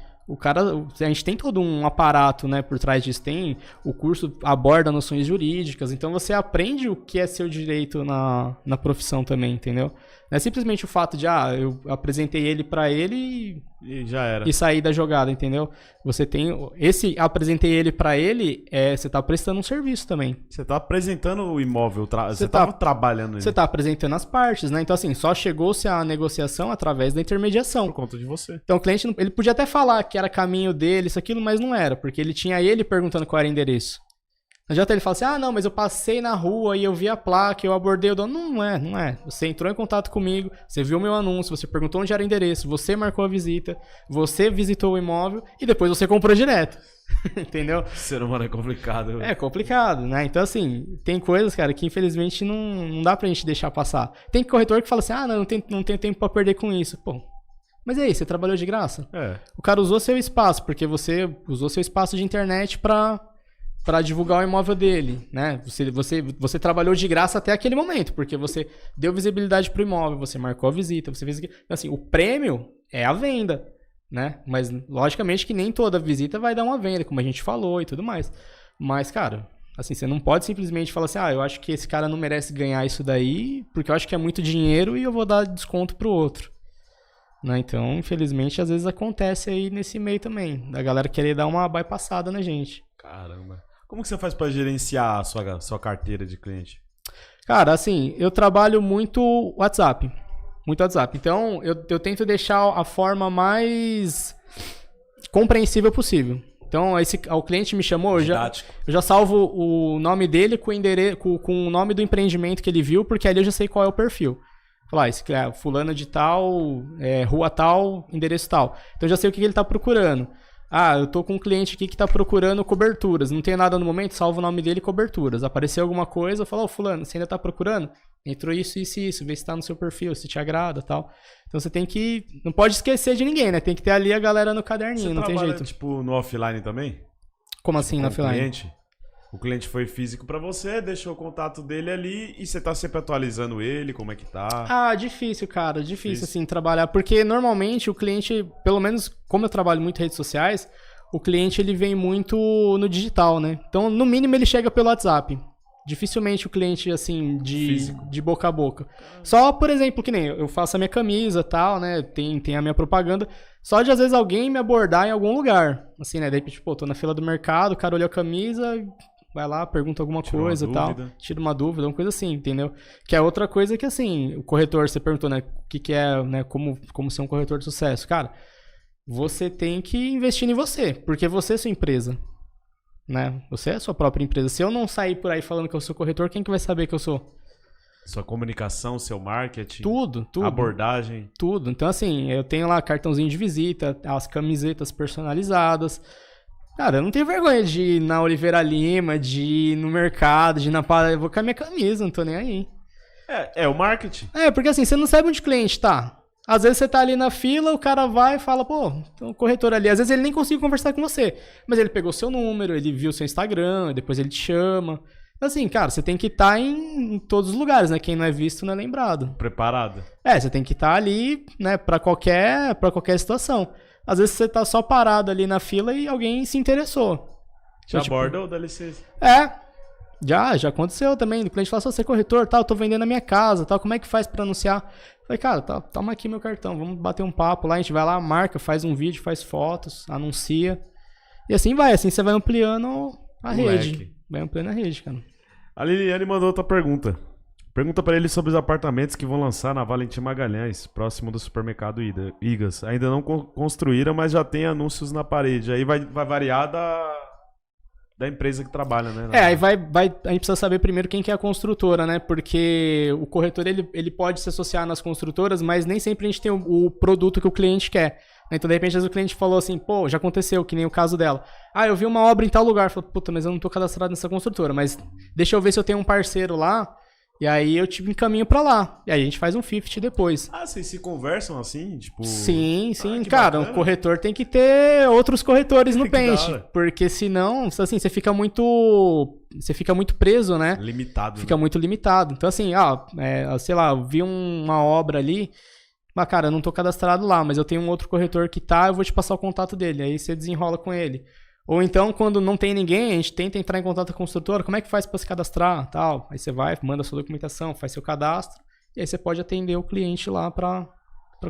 a gente tem todo um aparato, né, por trás disso. Tem o curso aborda noções jurídicas, então você aprende o que é seu direito na profissão também, entendeu? Não é simplesmente o fato de, eu apresentei ele pra ele e já era. E sair da jogada, entendeu? Você tem apresentei ele pra ele, você tá prestando um serviço também. Você tá apresentando o imóvel, você tava trabalhando ele. Você tá apresentando as partes, né? Então, assim, só chegou-se a negociação através da intermediação. Por conta de você. Então, o cliente, ele podia até falar que era caminho dele, isso, aquilo, mas não era, porque ele tinha ele perguntando qual era o endereço. Não adianta ele falar assim, não, mas eu passei na rua e eu vi a placa, eu abordei o dono. Não é. Você entrou em contato comigo, você viu o meu anúncio, você perguntou onde era o endereço, você marcou a visita, você visitou o imóvel e depois você comprou direto. Entendeu? Ser humano é complicado. É complicado, né? Então, assim, tem coisas, cara, que infelizmente não dá pra gente deixar passar. Tem corretor que fala assim, não, não tenho tempo pra perder com isso. Pô, mas e aí, você trabalhou de graça? É. O cara usou seu espaço, porque você usou seu espaço de internet pra divulgar o imóvel dele, né? Você trabalhou de graça até aquele momento, porque você deu visibilidade pro imóvel, você marcou a visita, você fez... Assim, o prêmio é a venda, né? Mas, logicamente, que nem toda visita vai dar uma venda, como a gente falou e tudo mais. Mas, cara, assim, você não pode simplesmente falar assim, eu acho que esse cara não merece ganhar isso daí, porque eu acho que é muito dinheiro e eu vou dar desconto pro outro. Né? Então, infelizmente, às vezes acontece aí nesse meio também, da galera querer dar uma bypassada na gente. Caramba. Como que você faz pra gerenciar a sua carteira de cliente? Cara, assim, eu trabalho muito WhatsApp. Muito WhatsApp. Então, eu tento deixar a forma mais compreensível possível. Então, o cliente me chamou, eu já salvo o nome dele com o nome do empreendimento que ele viu, porque ali eu já sei qual é o perfil. Falar, esse é fulano de tal, rua tal, endereço tal. Então, eu já sei o que ele está procurando. Eu tô com um cliente aqui que tá procurando coberturas. Não tem nada no momento, salvo o nome dele, coberturas. Apareceu alguma coisa, eu falo, fulano, você ainda tá procurando? Entrou isso, vê se tá no seu perfil, se te agrada e tal. Então você tem que... Não pode esquecer de ninguém, né? Tem que ter ali a galera no caderninho, você não tem jeito. Tipo, no offline também? Como assim, no offline? O cliente foi físico pra você, deixou o contato dele ali e você tá sempre atualizando ele, como é que tá? Difícil, cara. Difícil, assim, trabalhar. Porque, normalmente, o cliente, pelo menos, como eu trabalho muito em redes sociais, o cliente, ele vem muito no digital, né? Então, no mínimo, ele chega pelo WhatsApp. Dificilmente o cliente, assim, de boca a boca. Só, por exemplo, que nem eu faço a minha camisa e tal, né? Tem a minha propaganda. Só de, às vezes, alguém me abordar em algum lugar. Assim, né? Daí, tipo, tô na fila do mercado, o cara olhou a camisa... Vai lá, pergunta alguma coisa e tal. Tira uma dúvida, uma coisa assim, entendeu? Que é outra coisa que, assim, o corretor, você perguntou, né? O que é, né? Como ser um corretor de sucesso. Cara, você tem que investir em você, porque você é sua empresa, né? Você é a sua própria empresa. Se eu não sair por aí falando que eu sou corretor, quem que vai saber que eu sou? Sua comunicação, seu marketing. Tudo. Abordagem. Tudo. Então, assim, eu tenho lá cartãozinho de visita, as camisetas personalizadas. Cara, eu não tenho vergonha de ir na Oliveira Lima, de ir no mercado, de ir na parada. Eu vou com a minha camisa, não tô nem aí. É o marketing. Porque assim, você não sabe onde o cliente tá. Às vezes você tá ali na fila, o cara vai e fala, pô, tem um corretor ali. Às vezes ele nem consegue conversar com você. Mas ele pegou seu número, ele viu seu Instagram, depois ele te chama. Assim, cara, você tem que estar em todos os lugares, né? Quem não é visto não é lembrado. Preparado. Você tem que estar ali, né, pra qualquer situação. Às vezes você tá só parado ali na fila e alguém se interessou. Te aborda ou dá licença? Já aconteceu também. O cliente fala, você é corretor, tal, tô vendendo a minha casa, tal, como é que faz pra anunciar? Falei, cara, toma aqui meu cartão, vamos bater um papo lá, a gente vai lá, marca, faz um vídeo, faz fotos, anuncia. E assim vai, assim você vai ampliando a rede. Vai ampliando a rede, cara. A Liliane mandou outra pergunta. Pergunta pra ele sobre os apartamentos que vão lançar na Valentim Magalhães, próximo do supermercado Igas. Ainda não construíram, mas já tem anúncios na parede. Aí vai variar da empresa que trabalha, né? Aí a gente precisa saber primeiro quem que é a construtora, né? Porque o corretor, ele pode se associar nas construtoras, mas nem sempre a gente tem o produto que o cliente quer. Então, de repente, às vezes o cliente falou assim, pô, já aconteceu, que nem o caso dela. Eu vi uma obra em tal lugar. Falei, puta, mas eu não tô cadastrado nessa construtora, mas deixa eu ver se eu tenho um parceiro lá. E aí eu te encaminho pra lá. E aí a gente faz um 50 depois. Vocês se conversam assim? Tipo... Sim. Cara, bacana. O corretor tem que ter outros corretores no pente. Porque senão, assim, você fica muito preso, né? Limitado. Fica muito limitado. Então, assim, sei lá, eu vi uma obra ali. Mas, cara, eu não tô cadastrado lá, mas eu tenho um outro corretor que tá, eu vou te passar o contato dele. Aí você desenrola com ele. Ou então, quando não tem ninguém, a gente tenta entrar em contato com a construtora, como é que faz para se cadastrar, tal. Aí você vai, manda a sua documentação, faz seu cadastro, e aí você pode atender o cliente lá para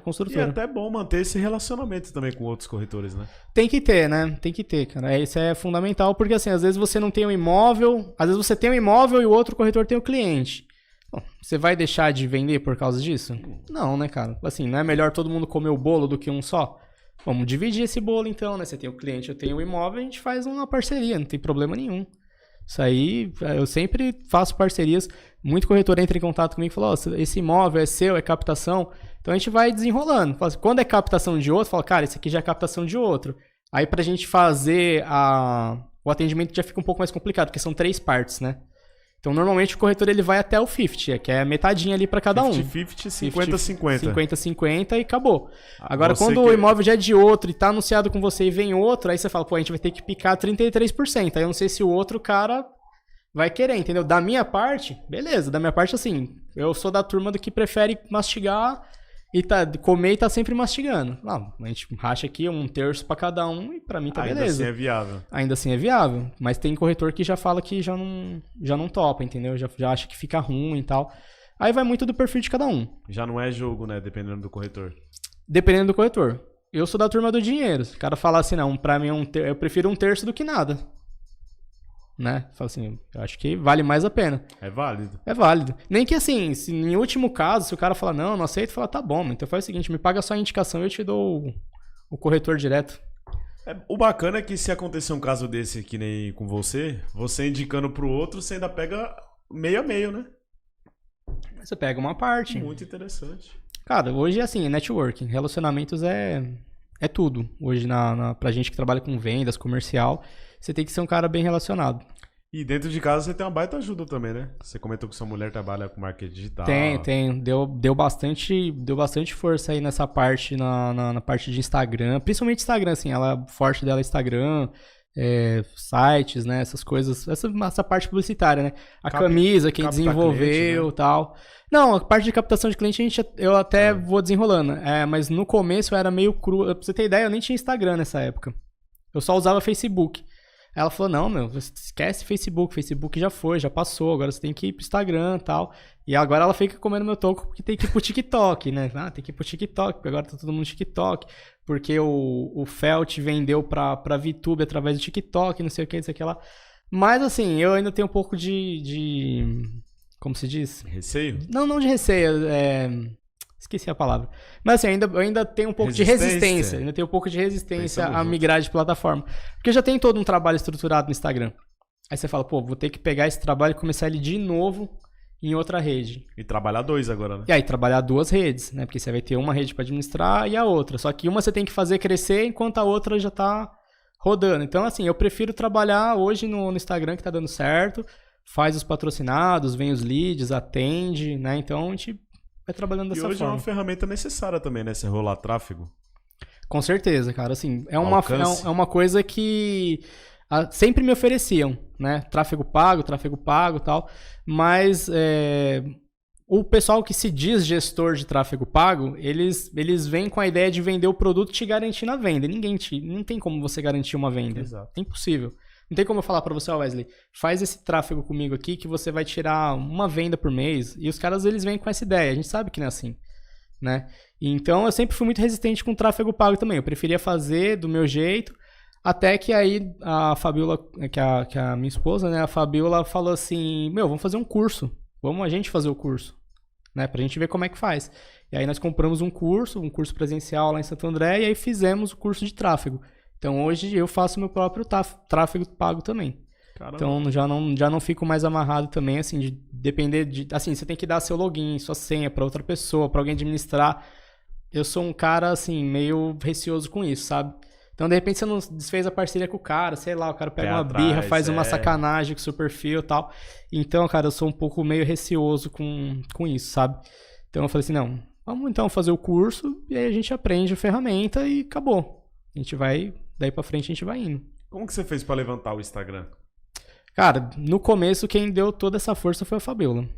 construtora. E é até bom manter esse relacionamento também com outros corretores, né? Tem que ter, né? Tem que ter, cara. Isso é fundamental, porque assim, às vezes você não tem um imóvel, às vezes você tem um imóvel e o outro corretor tem o cliente. Bom, você vai deixar de vender por causa disso? Não, né, cara? Assim, não é melhor todo mundo comer o bolo do que um só? Vamos dividir esse bolo então, né? Você tem o cliente, eu tenho o imóvel, a gente faz uma parceria, não tem problema nenhum. Isso aí, eu sempre faço parcerias. Muito corretor entra em contato comigo e fala, esse imóvel é seu, é captação. Então a gente vai desenrolando. Quando é captação de outro, fala, cara, esse aqui já é captação de outro. Aí pra gente fazer o atendimento já fica um pouco mais complicado, porque são 3 partes, né? Então, normalmente o corretor ele vai até o 50, que é metadinha ali pra cada um. 50-50, 50-50. 50-50 e acabou. Agora, Você quando que- o imóvel já é de outro e tá anunciado com você e vem outro, aí você fala, pô, a gente vai ter que picar 33%. Aí eu não sei se o outro cara vai querer, entendeu? Da minha parte, beleza. Da minha parte, assim, eu sou da turma do que prefere mastigar e comer e tá sempre mastigando. Não, a gente racha aqui 1/3 pra cada um e pra mim tá Ainda beleza. assim é viável. Ainda assim é viável, mas tem corretor que já fala que já não topa, entendeu? Já acha que fica ruim e tal. Aí vai muito do perfil de cada um, Já não é jogo, né? Dependendo do corretor. dependendo do corretor. Eu sou da turma do dinheiro. Se o cara falar assim, não, pra mim eu prefiro 1/3 do que nada. Né? Fala assim, eu acho que vale mais a pena. É válido. É válido. Nem que assim, se em último caso, se o cara falar, não aceito, fala, tá bom, então faz o seguinte, me paga só a indicação e eu te dou o corretor direto. O bacana é que se acontecer um caso desse que nem com você indicando pro outro, você ainda pega meio a meio, né? Você pega uma parte. Muito interessante. Cara, hoje é assim, networking, relacionamentos é tudo. Hoje, pra gente que trabalha com vendas, comercial, você tem que ser um cara bem relacionado. E dentro de casa você tem uma baita ajuda também, né? Você comentou que sua mulher trabalha com marketing digital. Tem. Deu bastante força aí nessa parte, na parte de Instagram. Principalmente Instagram, assim, ela, forte dela é Instagram, sites, né? Essas coisas. Essa parte publicitária, né? A camisa, quem capta desenvolveu e cliente, né? tal. Não, a parte de captação de cliente eu até vou desenrolando. Mas no começo eu era meio cru. Pra você ter ideia, eu nem tinha Instagram nessa época. Eu só usava Facebook. Ela falou, não, meu, esquece Facebook já foi, já passou, agora você tem que ir pro Instagram e tal. E agora ela fica comendo meu toco porque tem que ir pro TikTok, né? Tem que ir pro TikTok, porque agora tá todo mundo no TikTok. Porque o Felt vendeu pra VTube através do TikTok, não sei o que, não sei o que lá. Mas assim, eu ainda tenho um pouco de como se diz? Receio? Não de receio, esqueci a palavra. Mas assim, eu ainda tenho um pouco de resistência. Ainda tenho um pouco de resistência a migrar de plataforma. Porque já tem todo um trabalho estruturado no Instagram. Aí você fala, pô, vou ter que pegar esse trabalho e começar ele de novo em outra rede. E trabalhar 2 agora, né? E aí trabalhar 2 redes, né? Porque você vai ter uma rede para administrar e a outra. Só que uma você tem que fazer crescer enquanto a outra já tá rodando. Então, assim, eu prefiro trabalhar hoje no Instagram que tá dando certo. Faz os patrocinados, vem os leads, atende, né? Então a gente vai trabalhando dessa forma. E hoje é uma ferramenta necessária também, né? Você rolar tráfego. Com certeza, cara. Assim, é uma coisa que sempre me ofereciam, né? Tráfego pago e tal. Mas o pessoal que se diz gestor de tráfego pago, eles vêm com a ideia de vender o produto e te garantir na venda. Não tem como você garantir uma venda. Exato. É impossível. Não tem como eu falar pra você, Wesley, faz esse tráfego comigo aqui que você vai tirar uma venda por mês. E os caras, eles vêm com essa ideia. A gente sabe que não é assim, né? Então, eu sempre fui muito resistente com tráfego pago também. Eu preferia fazer do meu jeito, até que aí a Fabiola, que é a minha esposa, né? A Fabiola falou assim, vamos fazer um curso. Vamos a gente fazer o curso, né? Pra gente ver como é que faz. E aí nós compramos um curso presencial lá em Santo André, e aí fizemos o curso de tráfego. Então, hoje eu faço meu próprio tráfego pago também. Caramba. Então, já não fico mais amarrado também, assim, de depender de... Assim, você tem que dar seu login, sua senha pra outra pessoa, pra alguém administrar. Eu sou um cara, assim, meio receoso com isso, sabe? Então, de repente, você não desfez a parceria com o cara, sei lá, o cara pega uma birra, faz uma sacanagem com o seu perfil e tal. Então, cara, eu sou um pouco meio receoso com isso, sabe? Então, eu falei assim, não, vamos então fazer o curso e aí a gente aprende a ferramenta e acabou. A gente vai... Daí pra frente a gente vai indo. Como que você fez pra levantar o Instagram? Cara, no começo quem deu toda essa força foi a Fabiola.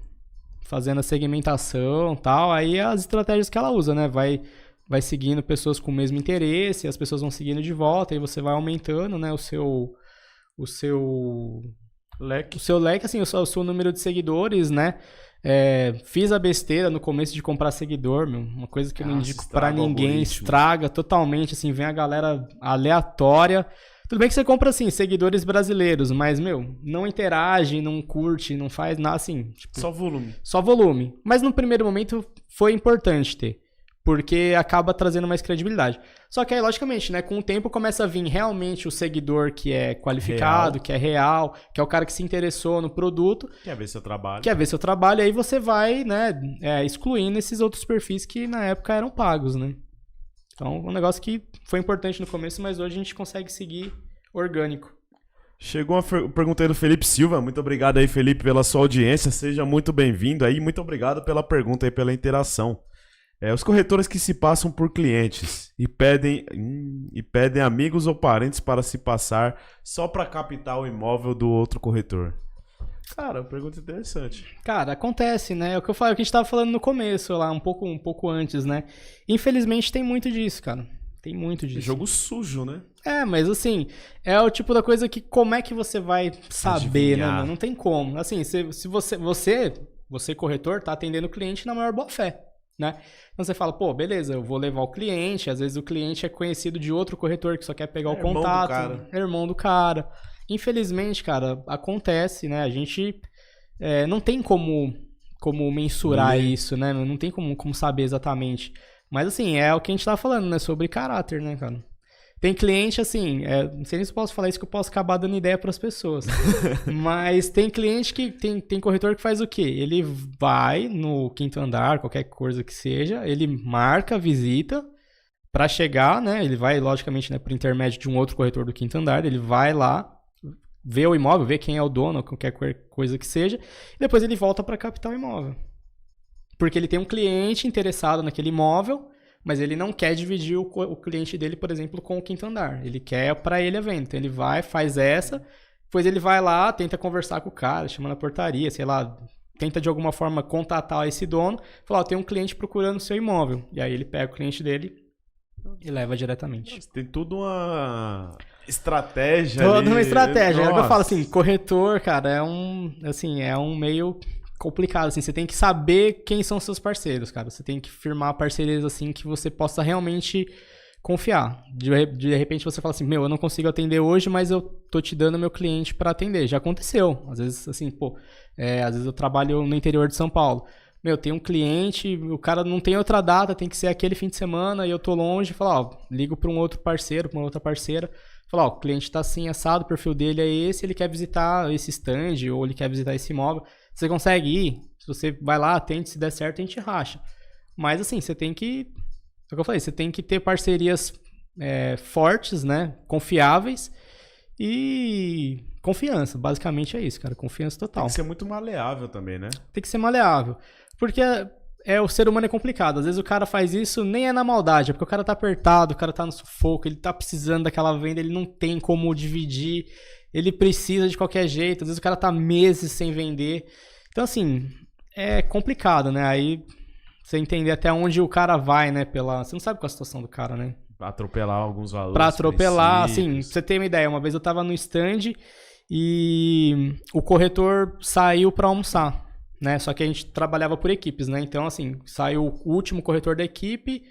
Fazendo a segmentação e tal. Aí as estratégias que ela usa, né? Vai seguindo pessoas com o mesmo interesse, as pessoas vão seguindo de volta, aí você vai aumentando, né, o seu leque, assim, o seu número de seguidores, né? Fiz a besteira no começo de comprar seguidor, uma coisa que eu não indico pra ninguém, estraga totalmente, assim, vem a galera aleatória. Tudo bem que você compra, assim, seguidores brasileiros, mas, não interage, não curte, não faz nada, assim. Tipo, Só volume. Mas no primeiro momento foi importante ter, porque acaba trazendo mais credibilidade. Só que aí, logicamente, né, com o tempo começa a vir realmente o seguidor que é qualificado, que é real, que é o cara que se interessou no produto. Quer ver seu trabalho. E aí você vai, né, excluindo esses outros perfis que na época eram pagos, né? Então, um negócio que foi importante no começo, mas hoje a gente consegue seguir orgânico. Chegou uma pergunta aí do Felipe Silva. Muito obrigado aí, Felipe, pela sua audiência. Seja muito bem-vindo aí. Muito obrigado pela pergunta aí, pela interação. Os corretores que se passam por clientes e pedem amigos ou parentes para se passar só para captar o imóvel do outro corretor. Cara, pergunta interessante. Cara, acontece, né? É o que eu falei, o que a gente tava falando no começo, lá, um pouco antes, né? Infelizmente tem muito disso, cara. Tem muito disso. Jogo sujo, né? Mas assim, é o tipo da coisa que como é que você vai saber, né? Adivinhar. Mano? Não tem como. Assim, se você corretor, tá atendendo o cliente na maior boa fé, né? Então você fala, pô, beleza, eu vou levar o cliente, às vezes o cliente é conhecido de outro corretor que só quer pegar o irmão do contato, cara. é irmão do cara. Infelizmente, cara, acontece, né? A gente não tem como mensurar isso, né? Não tem como saber exatamente. Mas assim, é o que a gente tava falando, né? Sobre caráter, né, cara? Tem cliente, assim, não sei nem se eu posso falar isso, que eu posso acabar dando ideia pras pessoas. Mas tem cliente que tem corretor que faz o quê? Ele vai no quinto andar, qualquer coisa que seja, ele marca a visita pra chegar, né? Ele vai, logicamente, né, por intermédio de um outro corretor do quinto andar, ele vai lá, vê o imóvel, vê quem é o dono, qualquer coisa que seja, e depois ele volta pra captar o imóvel. Porque ele tem um cliente interessado naquele imóvel, mas ele não quer dividir o cliente dele, por exemplo, com o quinto andar. Ele quer para ele a venda. Então ele vai, faz essa, depois ele vai lá, tenta conversar com o cara, chama na portaria, sei lá, tenta de alguma forma contatar esse dono, fala, tem um cliente procurando o seu imóvel. E aí ele pega o cliente dele e leva diretamente. Tem tudo uma estratégia. Toda uma estratégia. É o que eu Nossa. falo assim, corretor, cara, é um meio complicado, assim, você tem que saber quem são seus parceiros, cara, você tem que firmar parcerias, assim, que você possa realmente confiar, de repente você fala assim, eu não consigo atender hoje, mas eu tô te dando meu cliente para atender, já aconteceu, às vezes, assim, às vezes eu trabalho no interior de São Paulo, tem um cliente, o cara não tem outra data, tem que ser aquele fim de semana, e eu tô longe, falo, ligo para um outro parceiro, para uma outra parceira, falo, o cliente tá assim, assado, o perfil dele é esse, ele quer visitar esse stand, ou ele quer visitar esse imóvel. Você consegue ir, se você vai lá, atende, se der certo, a gente racha. Mas assim, você tem que, é o que eu falei, você tem que ter parcerias fortes, né, confiáveis e confiança, basicamente é isso, cara, confiança total. Tem que ser muito maleável também, né? Tem que ser maleável, porque o ser humano é complicado, às vezes o cara faz isso, nem é na maldade, é porque o cara tá apertado, o cara tá no sufoco, ele tá precisando daquela venda, ele não tem como dividir, ele precisa de qualquer jeito, às vezes o cara tá meses sem vender. Então, assim, é complicado, né? Aí você entender até onde o cara vai, né? Você não sabe qual é a situação do cara, né? Pra atropelar alguns valores. Pra atropelar, princípios. assim, pra você ter uma ideia, uma vez eu tava no stand e o corretor saiu pra almoçar, né? Só que a gente trabalhava por equipes, né? Então, assim, saiu o último corretor da equipe,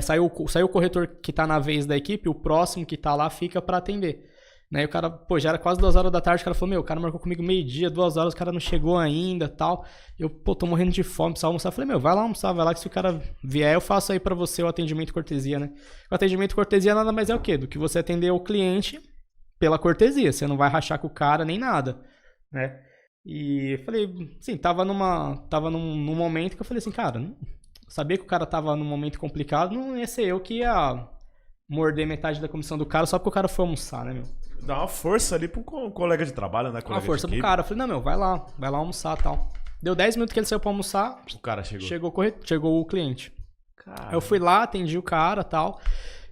saiu o corretor que tá na vez da equipe, o próximo que tá lá fica pra atender. Né? E o cara, já era quase 2 horas da tarde, o cara falou, o cara marcou comigo meio-dia, 2 horas, o cara não chegou ainda, tal. Eu, tô morrendo de fome, precisava almoçar. Eu falei, vai lá almoçar, vai lá que se o cara vier, eu faço aí pra você o atendimento cortesia, né? O atendimento cortesia nada mais é o quê? Do que você atender o cliente pela cortesia, você não vai rachar com o cara nem nada, né? E eu falei, sim, tava num momento que eu falei assim, cara, eu sabia que o cara tava num momento complicado, não ia ser eu que ia morder metade da comissão do cara só porque o cara foi almoçar, né, Dá uma força ali pro colega de trabalho, né? Uma força pro cara. Eu falei, não, vai lá almoçar e tal. Deu 10 minutos que ele saiu pra almoçar. O cara chegou. Chegou o cliente. Cara. Eu fui lá, atendi o cara e tal.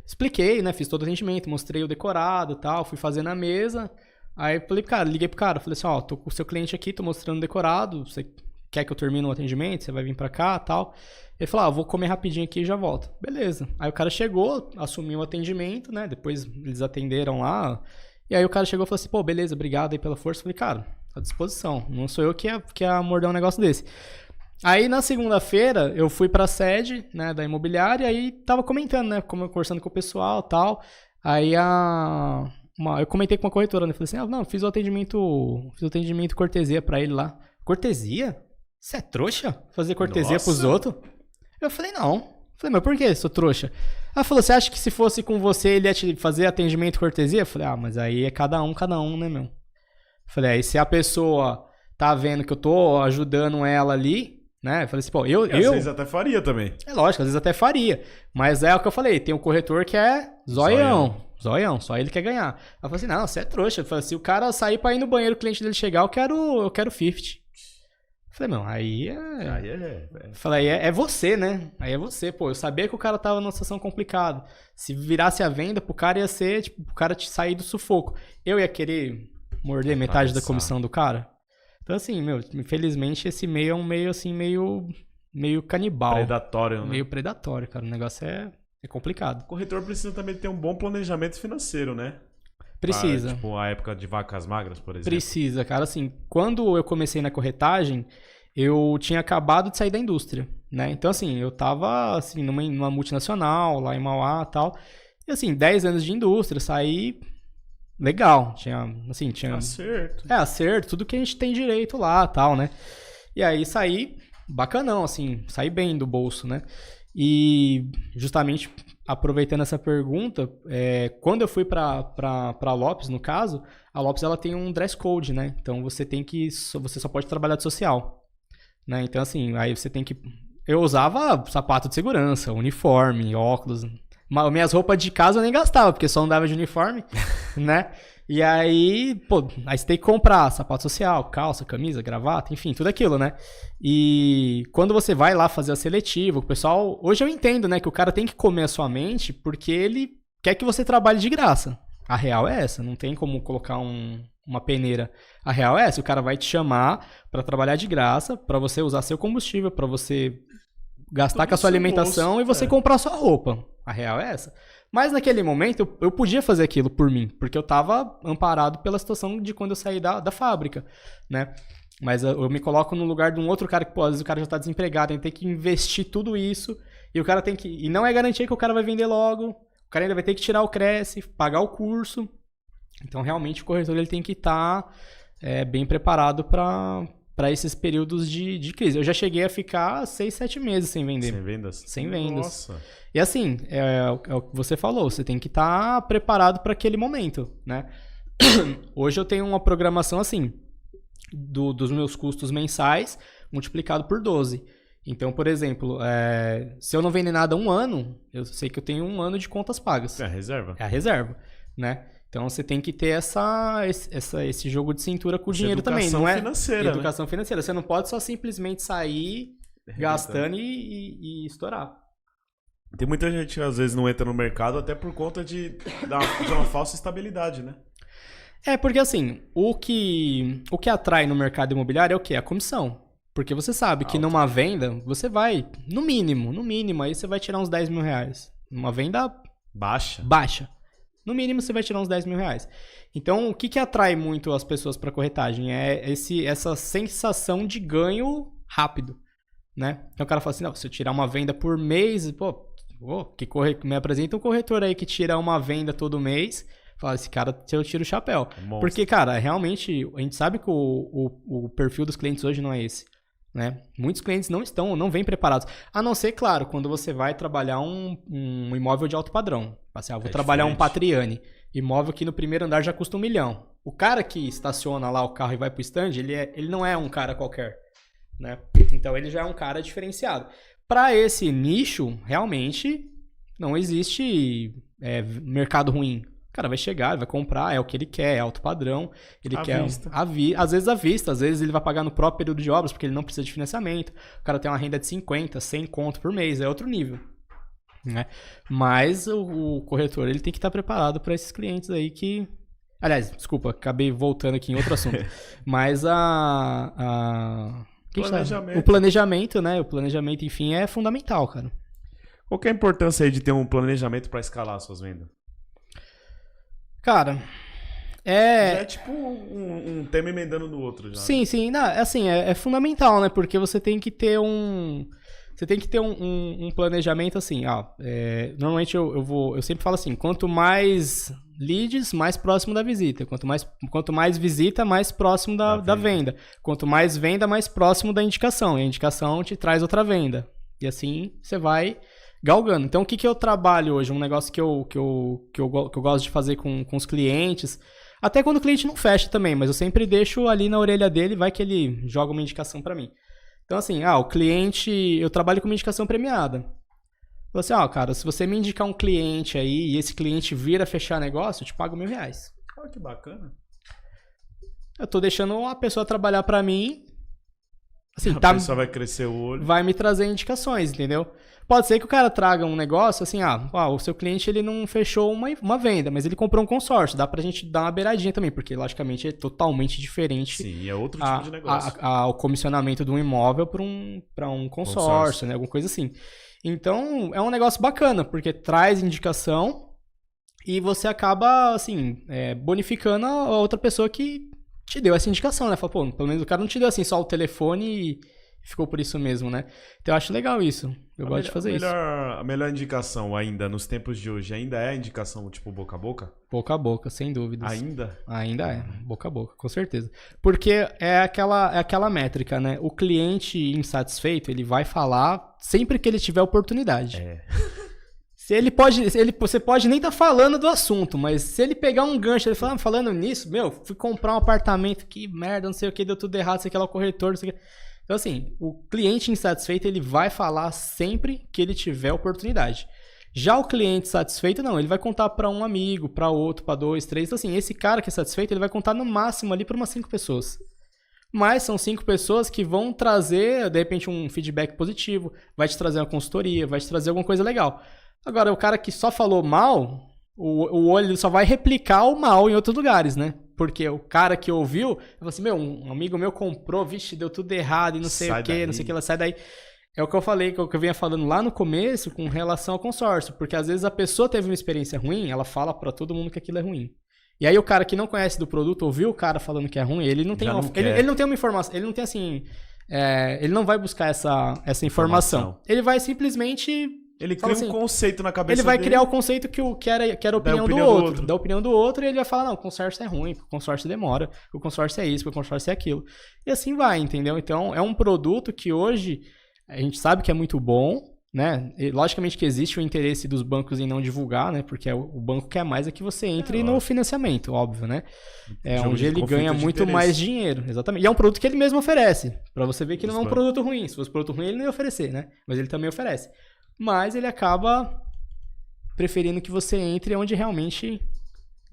Expliquei, né? Fiz todo o atendimento, mostrei o decorado e tal. Fui fazer na mesa. Aí falei pro cara, liguei pro cara. Falei assim, tô com o seu cliente aqui, tô mostrando o decorado. Você quer que eu termine o atendimento? Você vai vir pra cá e tal. Ele falou, vou comer rapidinho aqui e já volto. Beleza. Aí o cara chegou, assumiu o atendimento, né? Depois eles atenderam lá. E aí o cara chegou e falou assim, beleza, obrigado aí pela força. Eu falei, cara, à disposição. Não sou eu que ia morder um negócio desse. Aí na segunda-feira eu fui pra sede, né, da imobiliária e aí tava comentando, né, conversando com o pessoal e tal. Aí eu comentei com uma corretora, né, falei assim, não, fiz o atendimento cortesia pra ele lá. Cortesia? Você é trouxa? Fazer cortesia pros outros? Eu falei, não. Falei, mas por que, sou trouxa? Ela falou, você acha que se fosse com você ele ia te fazer atendimento cortesia? Eu falei, mas aí é cada um, né, meu? Falei, aí se a pessoa tá vendo que eu tô ajudando ela ali, né? Eu falei assim, pô, Às vezes até faria também. É lógico, às vezes até faria. Mas é o que eu falei, tem um corretor que é zoião, só ele quer ganhar. Aí eu falei assim, não, você é trouxa. Eu falei, se o cara sair pra ir no banheiro, o cliente dele chegar, eu quero 50. Eu falei, não, aí é... Falei, é você, né? Aí é você, pô. Eu sabia que o cara tava numa situação complicada. Se virasse a venda, pro cara ia ser, tipo, o cara te sair do sufoco. Eu ia querer morder metade da comissão do cara. Então, assim, meu, infelizmente esse meio é um meio, assim, meio canibal. Predatório, né? Meio predatório, cara. O negócio é complicado. O corretor precisa também ter um bom planejamento financeiro, né? Precisa. Tipo, a época de vacas magras, por exemplo. Precisa, cara. Assim, quando eu comecei na corretagem, eu tinha acabado de sair da indústria, né? Então, assim, eu tava, assim, numa multinacional, lá em Mauá e tal. E, assim, 10 anos de indústria, saí legal. Tinha... Acerto. Acerto, tudo que a gente tem direito lá e tal, né? E aí saí bacanão, assim, saí bem do bolso, né? E justamente aproveitando essa pergunta, quando eu fui para Lopes, no caso, a Lopes ela tem um dress code, né? Então você só pode trabalhar de social, né? Então assim, aí você tem que... Eu usava sapato de segurança, uniforme, óculos. Minhas roupas de casa eu nem gastava, porque só andava de uniforme, né? E aí, pô, aí você tem que comprar sapato social, calça, camisa, gravata, enfim, tudo aquilo, né? E quando você vai lá fazer a seletiva, o pessoal... Hoje eu entendo, né, que o cara tem que comer a sua mente porque ele quer que você trabalhe de graça. A real é essa, não tem como colocar uma peneira. A real é essa, o cara vai te chamar pra trabalhar de graça, pra você usar seu combustível, pra você gastar com a sua alimentação bolso, e você comprar sua roupa. A real é essa. Mas naquele momento eu podia fazer aquilo por mim, porque eu estava amparado pela situação de quando eu saí da fábrica, né? Mas eu me coloco no lugar de um outro cara que, pô, às vezes o cara já está desempregado, ele tem que investir tudo isso, e o cara tem que... E não é garantia que o cara vai vender logo, o cara ainda vai ter que tirar o Cresce, pagar o curso. Então, realmente, o corretor ele tem que estar bem preparado para esses períodos de crise. Eu já cheguei a ficar 6, 7 meses sem vender. Sem vendas? Sem vendas. Nossa. E assim, é o que você falou, você tem que estar preparado para aquele momento, né? Hoje eu tenho uma programação assim, dos meus custos mensais multiplicado por 12. Então, por exemplo, se eu não vender nada um ano, eu sei que eu tenho um ano de contas pagas. É a reserva. É a reserva, né? Então você tem que ter esse jogo de cintura com o dinheiro também, não é? Educação financeira. Você não pode só simplesmente sair gastando e estourar. Tem muita gente que às vezes não entra no mercado até por conta de uma falsa estabilidade, né? Porque assim, o que atrai no mercado imobiliário é o quê? A comissão. Porque você sabe que numa venda, você vai, no mínimo, aí você vai tirar uns 10 mil reais. Uma venda baixa. No mínimo, você vai tirar uns 10 mil reais. Então, o que atrai muito as pessoas para corretagem? É essa sensação de ganho rápido, né? Então, o cara fala assim, não, se eu tirar uma venda por mês, me apresenta um corretor aí que tira uma venda todo mês. Fala, esse cara, eu tiro o chapéu. Porque, cara, realmente, a gente sabe que o perfil dos clientes hoje não é esse. Né? Muitos clientes não vêm preparados. A não ser, claro, quando você vai trabalhar um imóvel de alto padrão. Assim, vou trabalhar diferente. Um Patriani. Imóvel que no primeiro andar já custa 1 milhão. O cara que estaciona lá o carro e vai pro stand, ele não é um cara qualquer. Né? Então ele já é um cara diferenciado. Para esse nicho, realmente, não existe mercado ruim. O cara vai chegar, vai comprar, é o que ele quer, é alto padrão, ele quer às vezes à vista, às vezes ele vai pagar no próprio período de obras, porque ele não precisa de financiamento, o cara tem uma renda de 50, 100 conto por mês, é outro nível, né? Mas o corretor, ele tem que estar preparado para esses clientes aí que... Aliás, desculpa, acabei voltando aqui em outro assunto, mas o planejamento, né? O planejamento, enfim, é fundamental, cara. Qual que é a importância aí de ter um planejamento para escalar suas vendas? Cara, Já é tipo um tema emendando no outro já. Sim, sim. Não, assim, é fundamental, né? Porque você tem que ter um planejamento assim, normalmente eu sempre falo assim, quanto mais leads, mais próximo da visita. Quanto mais visita, mais próximo da venda. Quanto mais venda, mais próximo da indicação. E a indicação te traz outra venda. E assim você vai galgando. Então, o que eu trabalho hoje? Um negócio que eu gosto de fazer com os clientes, até quando o cliente não fecha também, mas eu sempre deixo ali na orelha dele, vai que ele joga uma indicação para mim. Então, assim, o cliente, eu trabalho com uma indicação premiada. Falei assim, cara, se você me indicar um cliente aí e esse cliente vir a fechar negócio, eu te pago R$1.000. Olha que bacana. Eu tô deixando a pessoa trabalhar pra mim. Assim, A pessoa vai crescer o olho. Vai me trazer indicações, entendeu? Pode ser que o cara traga um negócio assim, o seu cliente ele não fechou uma venda, mas ele comprou um consórcio. Dá pra gente dar uma beiradinha também, porque logicamente é totalmente diferente. Sim, é outro tipo de negócio. O comissionamento de um imóvel pra um consórcio, né? Alguma coisa assim. Então, é um negócio bacana, porque traz indicação e você acaba, assim, bonificando a outra pessoa que te deu essa indicação, né? Fala, pô, pelo menos o cara não te deu assim só o telefone e ficou por isso mesmo, né? Então eu acho legal isso. Eu gosto de fazer isso. A melhor indicação ainda, nos tempos de hoje, ainda é a indicação tipo boca a boca? Boca a boca, sem dúvidas. Ainda? Ainda é, boca a boca, com certeza. Porque é aquela métrica, né? O cliente insatisfeito, ele vai falar sempre que ele tiver oportunidade. Você pode nem estar falando do assunto, mas se ele pegar um gancho, ele falando nisso, fui comprar um apartamento, que merda, não sei o que, deu tudo errado, sei que lá o corretor, não sei o que. Então, assim, o cliente insatisfeito, ele vai falar sempre que ele tiver oportunidade. Já o cliente satisfeito, não, ele vai contar para um amigo, para outro, para 2, 3. Então, assim, esse cara que é satisfeito, ele vai contar no máximo ali para umas 5 pessoas. Mas são 5 pessoas que vão trazer, de repente, um feedback positivo, vai te trazer uma consultoria, vai te trazer alguma coisa legal. Agora, o cara que só falou mal, o olho só vai replicar o mal em outros lugares, né? Porque o cara que ouviu, falou assim, um amigo meu comprou, vixe, deu tudo errado e não sei o que, não sei o que, ela sai daí. É o que eu falei, que eu vinha falando lá no começo com relação ao consórcio, porque às vezes a pessoa teve uma experiência ruim, ela fala pra todo mundo que aquilo é ruim. E aí o cara que não conhece do produto, ouviu o cara falando que é ruim, ele não tem ele não tem uma informação, ele não tem assim, ele não vai buscar essa informação. Ele vai simplesmente... Ele cria um conceito na cabeça dele. Ele vai criar o conceito que era a opinião do outro. Da opinião do outro, e ele vai falar, não, o consórcio é ruim, o consórcio demora, o consórcio é isso, o consórcio é aquilo. E assim vai, entendeu? Então, é um produto que hoje a gente sabe que é muito bom, né? E, logicamente que existe o interesse dos bancos em não divulgar, né? Porque o banco quer mais que você entre no financiamento, óbvio, né? É onde ele ganha muito mais dinheiro, exatamente. E é um produto que ele mesmo oferece, pra você ver que não é um produto ruim. Se fosse produto ruim, ele não ia oferecer, né? Mas ele também oferece. Mas ele acaba preferindo que você entre onde realmente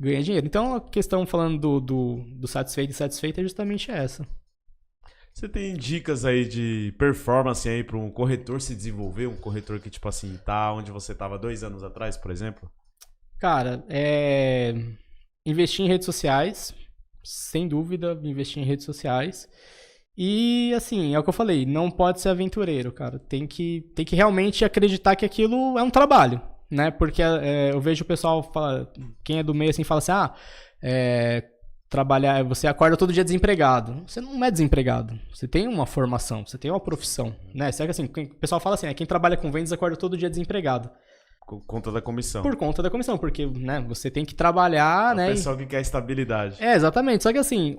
ganha dinheiro. Então, a questão falando do satisfeito e insatisfeito é justamente essa. Você tem dicas aí de performance aí para um corretor se desenvolver? Um corretor que, tipo assim, tá onde você estava 2 anos atrás, por exemplo? Cara, investir em redes sociais, sem dúvida, investir em redes sociais. E, assim, é o que eu falei, não pode ser aventureiro, cara. Tem que realmente acreditar que aquilo é um trabalho, né? Porque eu vejo o pessoal, quem é do meio assim, fala assim, trabalhar, você acorda todo dia desempregado. Você não é desempregado, você tem uma formação, você tem uma profissão, né? Será que assim, o pessoal fala assim, quem trabalha com vendas acorda todo dia desempregado. Por conta da comissão. Por conta da comissão, porque, né, você tem que trabalhar, né? O pessoal que quer estabilidade. Exatamente. Só que assim,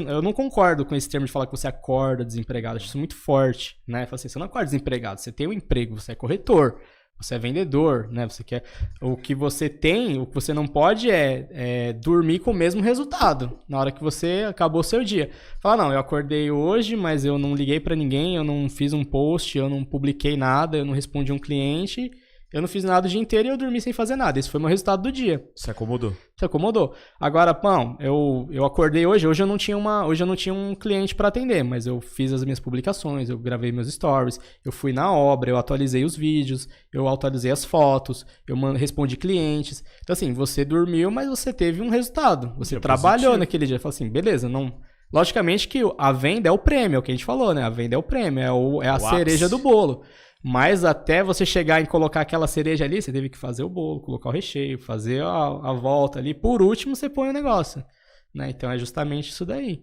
eu não concordo com esse termo de falar que você acorda desempregado. Acho isso muito forte, né? Fala assim, você não acorda desempregado, você tem um emprego, você é corretor, você é vendedor, né? Você quer... O que você tem, o que você não pode é dormir com o mesmo resultado na hora que você acabou o seu dia. Fala, não, eu acordei hoje, mas eu não liguei pra ninguém, eu não fiz um post, eu não publiquei nada, eu não respondi um cliente... Eu não fiz nada o dia inteiro e eu dormi sem fazer nada. Esse foi o meu resultado do dia. Se acomodou. Se acomodou. Agora, pão, eu acordei hoje eu não tinha um cliente para atender, mas eu fiz as minhas publicações, eu gravei meus stories, eu fui na obra, eu atualizei os vídeos, eu atualizei as fotos, eu respondi clientes. Então, assim, você dormiu, mas você teve um resultado. Você trabalhou naquele dia. Falei assim, beleza, não... Logicamente que a venda é o prêmio, é o que a gente falou, né? A venda é o prêmio, é a cereja do bolo. Mas até você chegar em colocar aquela cereja ali, você teve que fazer o bolo, colocar o recheio, fazer a volta ali. Por último, você põe o negócio, né? Então é justamente isso daí.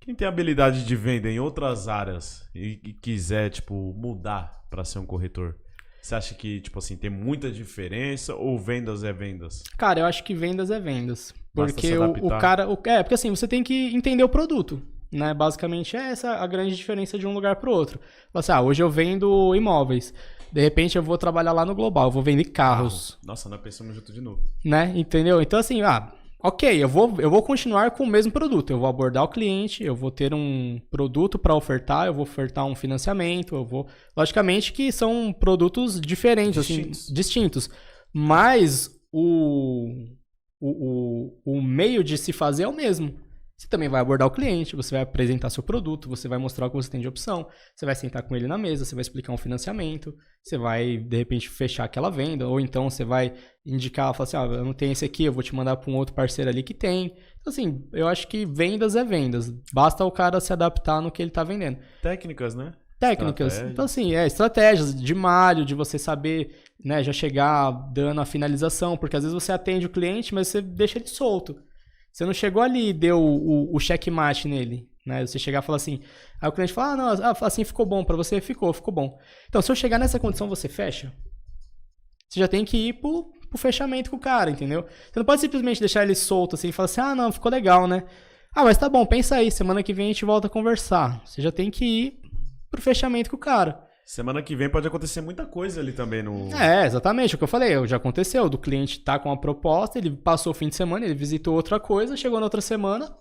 Quem tem habilidade de venda em outras áreas e quiser, tipo, mudar para ser um corretor, você acha que, tipo assim, tem muita diferença ou vendas é vendas? Cara, eu acho que vendas é vendas. Porque o cara... porque assim, você tem que entender o produto. Né? Basicamente é essa a grande diferença de um lugar para o outro. Assim, hoje eu vendo imóveis. De repente eu vou trabalhar lá no Global, eu vou vender carros. Nossa, nós pensamos junto de novo. Né? Entendeu? Então assim, ok, eu vou continuar com o mesmo produto. Eu vou abordar o cliente, eu vou ter um produto para ofertar, eu vou ofertar um financiamento, logicamente que são produtos diferentes, distintos. Mas o meio de se fazer é o mesmo. Você também vai abordar o cliente, você vai apresentar seu produto, você vai mostrar o que você tem de opção, você vai sentar com ele na mesa, você vai explicar um financiamento, você vai, de repente, fechar aquela venda, ou então você vai indicar, falar assim, eu não tenho esse aqui, eu vou te mandar para um outro parceiro ali que tem. Então, assim, eu acho que vendas é vendas, basta o cara se adaptar no que ele está vendendo. Técnicas, né? Técnicas. Então, assim, estratégias de malho, de você saber, né, já chegar dando a finalização, porque às vezes você atende o cliente, mas você deixa ele solto. Você não chegou ali e deu o checkmate nele, né? Você chegar e falar assim, aí o cliente fala, não, assim ficou bom pra você, ficou bom. Então, se eu chegar nessa condição, você fecha? Você já tem que ir pro fechamento com o cara, entendeu? Você não pode simplesmente deixar ele solto assim e falar assim, não, ficou legal, né? Mas tá bom, pensa aí, semana que vem a gente volta a conversar. Você já tem que ir pro fechamento com o cara. Semana que vem pode acontecer muita coisa ali também no... Exatamente, o que eu falei, já aconteceu, do cliente tá com uma proposta, ele passou o fim de semana, ele visitou outra coisa, chegou na outra semana,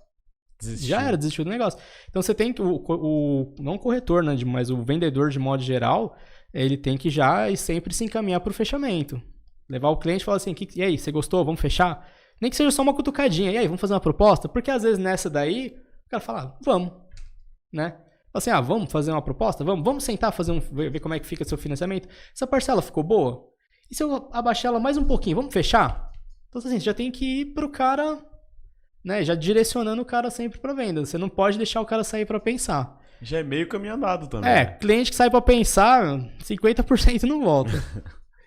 desistiu do negócio. Então você tem que, não o corretor, né, mas o vendedor de modo geral, ele tem que já e sempre se encaminhar pro fechamento. Levar o cliente e falar assim, e aí, você gostou, vamos fechar? Nem que seja só uma cutucadinha, e aí, vamos fazer uma proposta? Porque às vezes nessa daí, o cara fala, vamos, né? Assim, vamos fazer uma proposta? Vamos sentar, ver como é que fica seu financiamento? Essa parcela ficou boa? E se eu abaixar ela mais um pouquinho, vamos fechar? Então, assim, você já tem que ir pro cara, né, já direcionando o cara sempre pra venda. Você não pode deixar o cara sair pra pensar. Já é meio caminho andado também. Cliente que sai pra pensar, 50% não volta.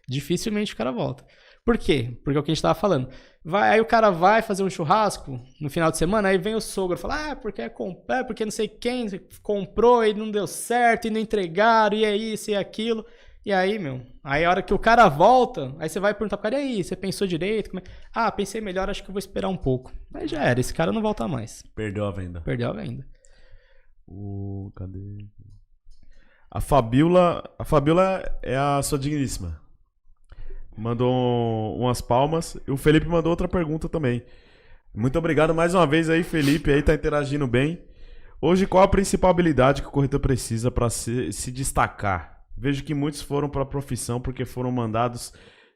Dificilmente o cara volta. Por quê? Porque é o que a gente tava falando. Aí o cara vai fazer um churrasco no final de semana, aí vem o sogro e fala, porque não sei quem comprou e não deu certo, e não entregaram, e é isso e aquilo. E aí, aí a hora que o cara volta, aí você vai perguntar pro cara, e aí, você pensou direito? Pensei melhor, acho que eu vou esperar um pouco. Aí já era, esse cara não volta mais. Perdeu a venda. Cadê? A Fabiola é a sua digníssima. Mandou umas palmas. E o Felipe mandou outra pergunta também. Muito obrigado mais uma vez aí, Felipe. Aí tá interagindo bem. Hoje, qual a principal habilidade que o corretor precisa para se destacar? Vejo que muitos foram para a profissão porque foram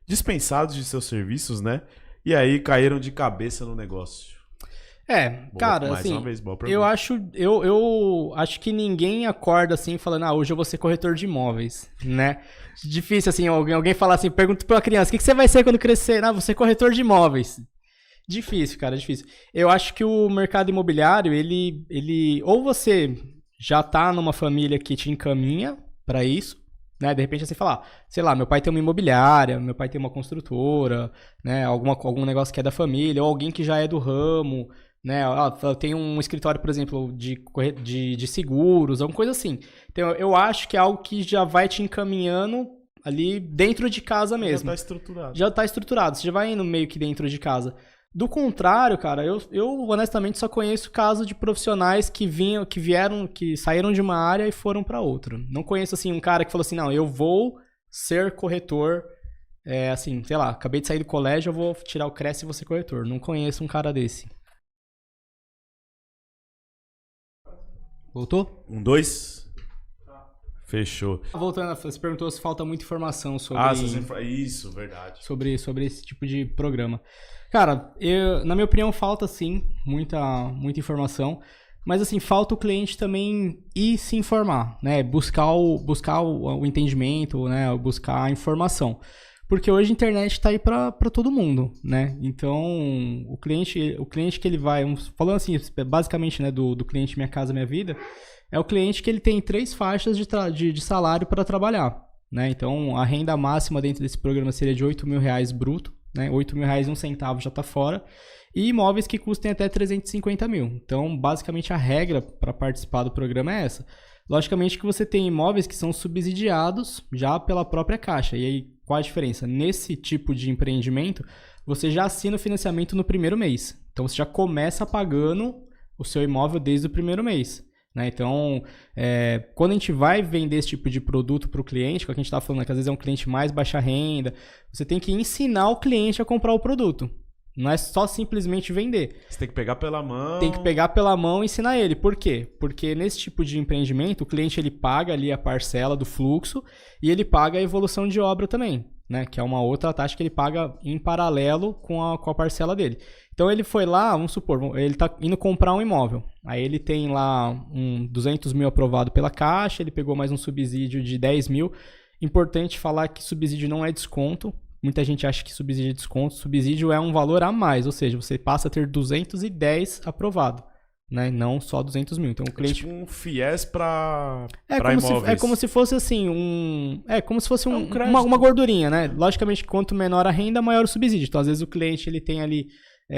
dispensados de seus serviços, né? E aí caíram de cabeça no negócio. Cara, assim, eu acho que ninguém acorda assim falando, hoje eu vou ser corretor de imóveis, né? Difícil assim, alguém falar assim, pergunta pra uma criança, o que você vai ser quando crescer? Vou ser corretor de imóveis. Difícil, cara, difícil. Eu acho que o mercado imobiliário, ele ou você já tá numa família que te encaminha pra isso, né? De repente você fala, sei lá, meu pai tem uma imobiliária, meu pai tem uma construtora, né? Algum negócio que é da família, ou alguém que já é do ramo, né? Eu tenho um escritório, por exemplo, de seguros, alguma coisa assim. Então, eu acho que é algo que já vai te encaminhando ali dentro de casa mesmo. Já tá estruturado. Você já vai indo meio que dentro de casa. Do contrário, cara, eu honestamente só conheço casos de profissionais que saíram de uma área e foram para outra. Não conheço, assim, um cara que falou assim, não, eu vou ser corretor, assim, sei lá, acabei de sair do colégio, eu vou tirar o CRES e vou ser corretor. Não conheço um cara desse. Voltou? 1, 2. Fechou. Voltando, você perguntou se falta muita informação sobre... Isso, verdade. Sobre esse tipo de programa. Cara, na minha opinião, falta sim muita informação. Mas assim, falta o cliente também ir se informar, né? Buscar o entendimento, né? Buscar a informação. Porque hoje a internet está aí para todo mundo, né? Então, o cliente que ele vai... Falando assim, basicamente, né, do cliente Minha Casa Minha Vida, é o cliente que ele tem 3 faixas de salário para trabalhar, né? Então, a renda máxima dentro desse programa seria de R$8.000 bruto, né? R$8.000 já está fora. E imóveis que custem até 350 mil. Então, basicamente, a regra para participar do programa é essa. Logicamente que você tem imóveis que são subsidiados já pela própria Caixa. E aí, qual a diferença? Nesse tipo de empreendimento, você já assina o financiamento no primeiro mês. Então, você já começa pagando o seu imóvel desde o primeiro mês, né? Então, quando a gente vai vender esse tipo de produto para o cliente, que a gente está falando, que às vezes é um cliente mais baixa renda, você tem que ensinar o cliente a comprar o produto. Não é só simplesmente vender. Você tem que pegar pela mão. Tem que pegar pela mão e ensinar ele. Por quê? Porque nesse tipo de empreendimento, o cliente ele paga ali a parcela do fluxo e ele paga a evolução de obra também, né? Que é uma outra taxa que ele paga em paralelo com a parcela dele. Então ele foi lá, vamos supor, ele está indo comprar um imóvel. Aí ele tem lá 200 mil aprovado pela Caixa, ele pegou mais um subsídio de 10 mil. Importante falar que subsídio não é desconto. Muita gente acha que subsídio é desconto. Subsídio é um valor a mais, ou seja, você passa a ter 210 aprovado, né? Não só 200 mil. Então o cliente... É tipo um FIES para imóveis. É como se fosse assim, como se fosse uma gordurinha, né? Logicamente, quanto menor a renda, maior o subsídio. Então, às vezes, o cliente ele tem ali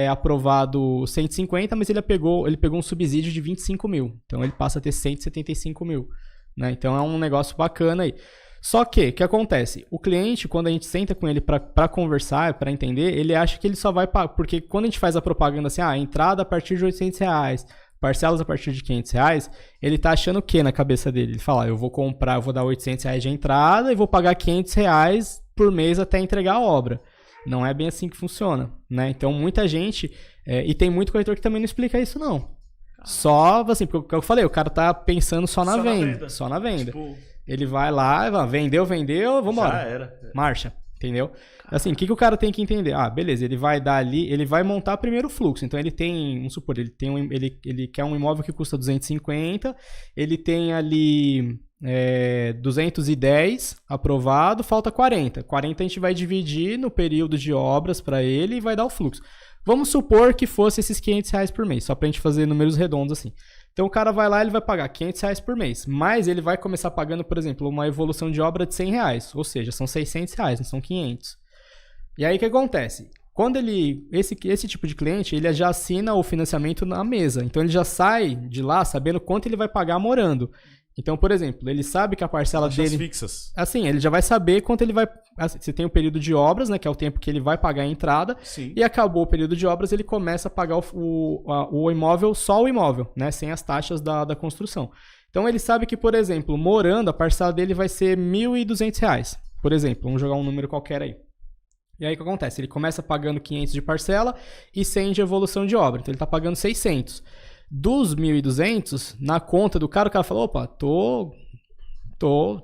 aprovado 150, mas ele pegou um subsídio de 25 mil. Então, ele passa a ter 175 mil, né? Então, é um negócio bacana aí. Só que, o que acontece? O cliente, quando a gente senta com ele para conversar, para entender, ele acha que ele só vai pagar. Porque quando a gente faz a propaganda assim, entrada a partir de R$800, parcelas a partir de R$500, ele tá achando o que na cabeça dele? Ele fala, eu vou dar R$800 de entrada e vou pagar R$500 por mês até entregar a obra. Não é bem assim que funciona, né? Então, muita gente... e tem muito corretor que também não explica isso, não. Só, assim, porque eu falei, o cara tá pensando só na venda. Só na venda. Tipo... Ele vai lá, vendeu, vambora. Já era. Marcha, entendeu? Assim, o que o cara tem que entender? Beleza, ele vai dar ali, ele vai montar primeiro o fluxo. Então ele tem, vamos supor, ele quer um imóvel que custa 250, ele tem ali 210 aprovado, falta 40. 40 a gente vai dividir no período de obras para ele e vai dar o fluxo. Vamos supor que fosse esses R$500 por mês, só pra gente fazer números redondos assim. Então o cara vai lá, ele vai pagar R$500 por mês, mas ele vai começar pagando, por exemplo, uma evolução de obra de R$100, ou seja, são R$600, não são 500. E aí o que acontece? Quando esse tipo de cliente, ele já assina o financiamento na mesa, então ele já sai de lá sabendo quanto ele vai pagar morando. Então, por exemplo, ele sabe que a parcela dele... fixas. Assim, ele já vai saber quanto ele vai... Você tem o período de obras, né? Que é o tempo que ele vai pagar a entrada. Sim. E acabou o período de obras, ele começa a pagar o imóvel, só o imóvel, né? Sem as taxas da construção. Então, ele sabe que, por exemplo, morando, a parcela dele vai ser R$1.200. Por exemplo, vamos jogar um número qualquer aí. E aí o que acontece? Ele começa pagando 500 de parcela e 100 de evolução de obra. Então, ele está pagando 600. Dos 1.200, na conta do cara, o cara fala, opa, tô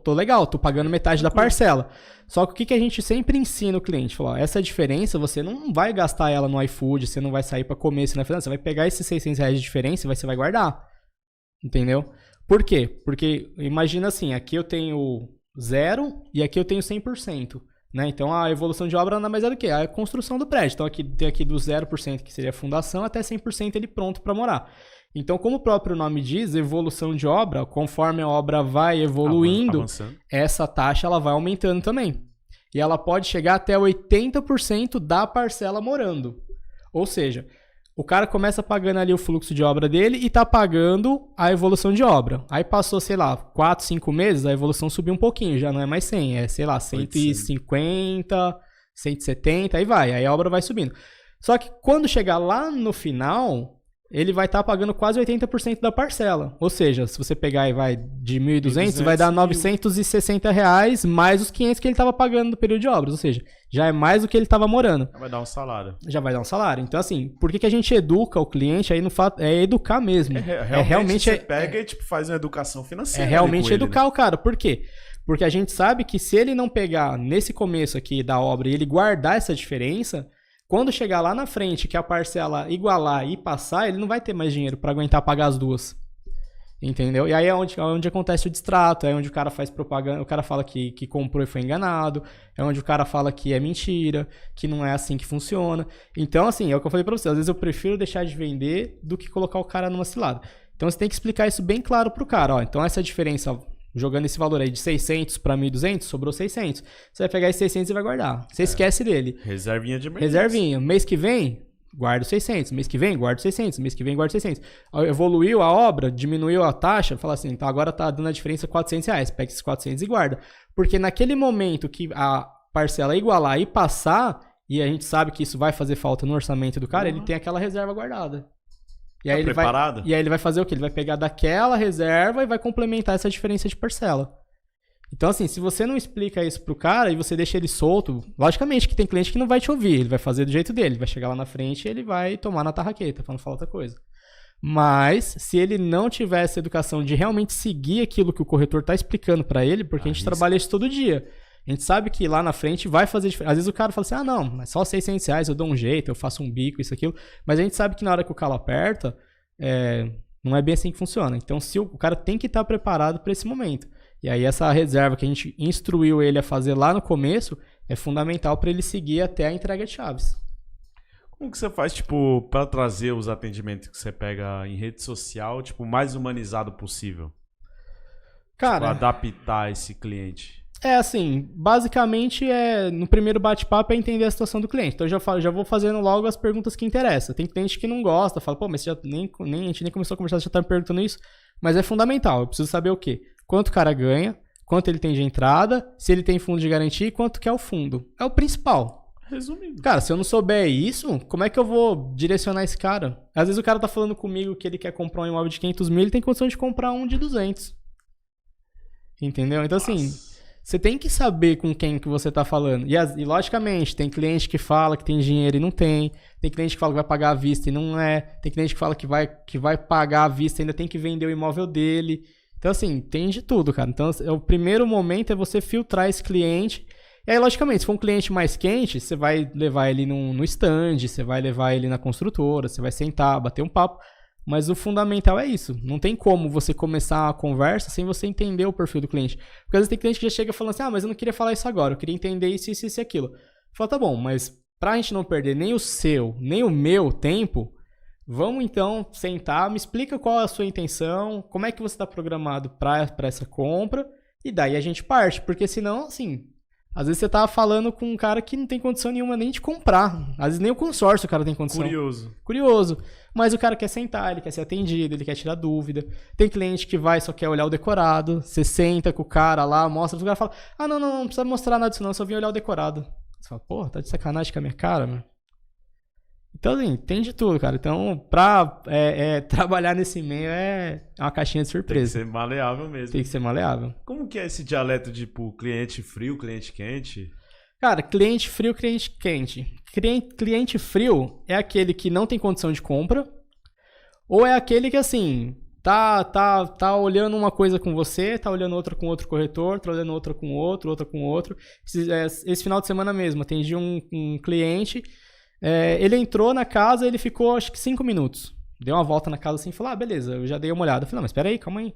legal, tô pagando metade da parcela. Só que o que a gente sempre ensina o cliente? Fala, essa diferença, você não vai gastar ela no iFood, você não vai sair para comer, você vai pegar esses R$600 de diferença e você vai guardar. Entendeu? Por quê? Porque imagina assim, aqui eu tenho 0 e aqui eu tenho 100%. Né? Então a evolução de obra nada mais é do que a construção do prédio. Então tem aqui do 0%, que seria a fundação, até 100% ele pronto para morar. Então, como o próprio nome diz, evolução de obra, conforme a obra vai evoluindo, essa taxa ela vai aumentando também. E ela pode chegar até 80% da parcela morando. Ou seja, o cara começa pagando ali o fluxo de obra dele e está pagando a evolução de obra. Aí passou, sei lá, 4, 5 meses, a evolução subiu um pouquinho, já não é mais 100, é, sei lá, 150, 170, aí vai, aí a obra vai subindo. Só que quando chegar lá no final, ele vai estar pagando quase 80% da parcela. Ou seja, se você pegar e vai de 1.200, vai dar R$960 mais os 500 que ele estava pagando no período de obras. Ou seja, já é mais do que ele estava morando. Já vai dar um salário. Já vai dar um salário. Então, assim, por que a gente educa o cliente aí no fato? É educar mesmo. Realmente você pega e tipo, faz uma educação financeira. É realmente educar ele, né? o cara. Por quê? Porque a gente sabe que se ele não pegar nesse começo aqui da obra e ele guardar essa diferença, quando chegar lá na frente que a parcela igualar e passar, ele não vai ter mais dinheiro para aguentar pagar as duas. Entendeu? E aí é onde acontece o distrato, é onde o cara faz propaganda, o cara fala que comprou e foi enganado, é onde o cara fala que é mentira, que não é assim que funciona. Então, assim, é o que eu falei para você, às vezes eu prefiro deixar de vender do que colocar o cara numa cilada. Então você tem que explicar isso bem claro pro cara, ó. Então essa diferença, jogando esse valor aí de 600 para 1.200, sobrou 600. Você vai pegar esses 600 e vai guardar. Você esquece dele. Reservinha de emergência. Reservinha. Mês que vem, guarda os 600. Mês que vem, guarda os 600. Mês que vem, guarda os 600. Evoluiu a obra, diminuiu a taxa, fala assim, então agora tá dando a diferença R$400. Pega esses 400 e guarda. Porque naquele momento que a parcela igualar e passar, e a gente sabe que isso vai fazer falta no orçamento do cara, ele tem aquela reserva guardada. E aí, preparado? E aí ele vai fazer o quê? Ele vai pegar daquela reserva e vai complementar essa diferença de parcela. Então, assim, se você não explica isso pro cara e você deixa ele solto, logicamente que tem cliente que não vai te ouvir, ele vai fazer do jeito dele, vai chegar lá na frente e ele vai tomar na tarraqueta, pra não falar outra coisa. Mas, se ele não tiver essa educação de realmente seguir aquilo que o corretor tá explicando pra ele, porque a gente trabalha isso todo dia. A gente sabe que lá na frente vai fazer diferença. Às vezes o cara fala assim, ah, não, mas só R$600, eu dou um jeito, eu faço um bico, isso, aquilo. Mas a gente sabe que na hora que o calo aperta, não é bem assim que funciona. Então, se o cara tem que estar preparado para esse momento. E aí essa reserva que a gente instruiu ele a fazer lá no começo é fundamental para ele seguir até a entrega de chaves. Como que você faz, tipo, para trazer os atendimentos que você pega em rede social, tipo, o mais humanizado possível? Cara, Tipo, adaptar esse cliente. assim, basicamente no primeiro bate-papo é entender a situação do cliente. Então eu já vou fazendo logo as perguntas que interessam. Tem cliente que não gosta, fala, pô, mas você a gente nem começou a conversar, você já tá me perguntando isso. Mas é fundamental, eu preciso saber o quê? Quanto o cara ganha, quanto ele tem de entrada, se ele tem fundo de garantia e quanto que é o fundo. É o principal. Resumindo. Cara, se eu não souber isso, como é que eu vou direcionar esse cara? Às vezes o cara tá falando comigo que ele quer comprar um imóvel de 500 mil, ele tem condição de comprar um de 200. Entendeu? Então, assim, você tem que saber com quem que você tá falando. E logicamente, tem cliente que fala que tem dinheiro e não tem. Tem cliente que fala que vai pagar à vista e não é. Tem cliente que fala que vai pagar à vista e ainda tem que vender o imóvel dele. Então, assim, tem de tudo, cara. Então, o primeiro momento é você filtrar esse cliente. E aí, logicamente, se for um cliente mais quente, você vai levar ele no stand, você vai levar ele na construtora, você vai sentar, bater um papo. Mas o fundamental é isso. Não tem como você começar a conversa sem você entender o perfil do cliente. Porque às vezes tem cliente que já chega falando assim, mas eu não queria falar isso agora, eu queria entender isso e aquilo. Fala, tá bom, mas pra gente não perder nem o seu, nem o meu tempo, vamos então sentar, me explica qual é a sua intenção, como é que você está programado para essa compra, e daí a gente parte. Porque senão, assim, às vezes você tá falando com um cara que não tem condição nenhuma nem de comprar. Às vezes nem o consórcio o cara tem condição. Curioso. Mas o cara quer sentar, ele quer ser atendido, ele quer tirar dúvida. Tem cliente que só quer olhar o decorado. Você senta com o cara lá, mostra, o cara fala, não precisa mostrar nada disso não, só vim olhar o decorado. Você fala, porra, tá de sacanagem com a minha cara, mano. Então, assim, tem de tudo, cara. Então, pra trabalhar nesse meio é uma caixinha de surpresa. Tem que ser maleável mesmo. Tem que ser maleável. Como que é esse dialeto de, tipo, cliente frio, cliente quente? Cara, cliente frio, cliente quente. Cliente frio é aquele que não tem condição de compra, ou é aquele que, assim, tá olhando uma coisa com você, tá olhando outra com outro corretor, tá olhando outra com outro. Esse final de semana mesmo, atendi um cliente... ele entrou na casa, ele ficou acho que 5 minutos. Deu uma volta na casa assim e falou, beleza, eu já dei uma olhada. Eu falei, não, mas espera aí, calma aí.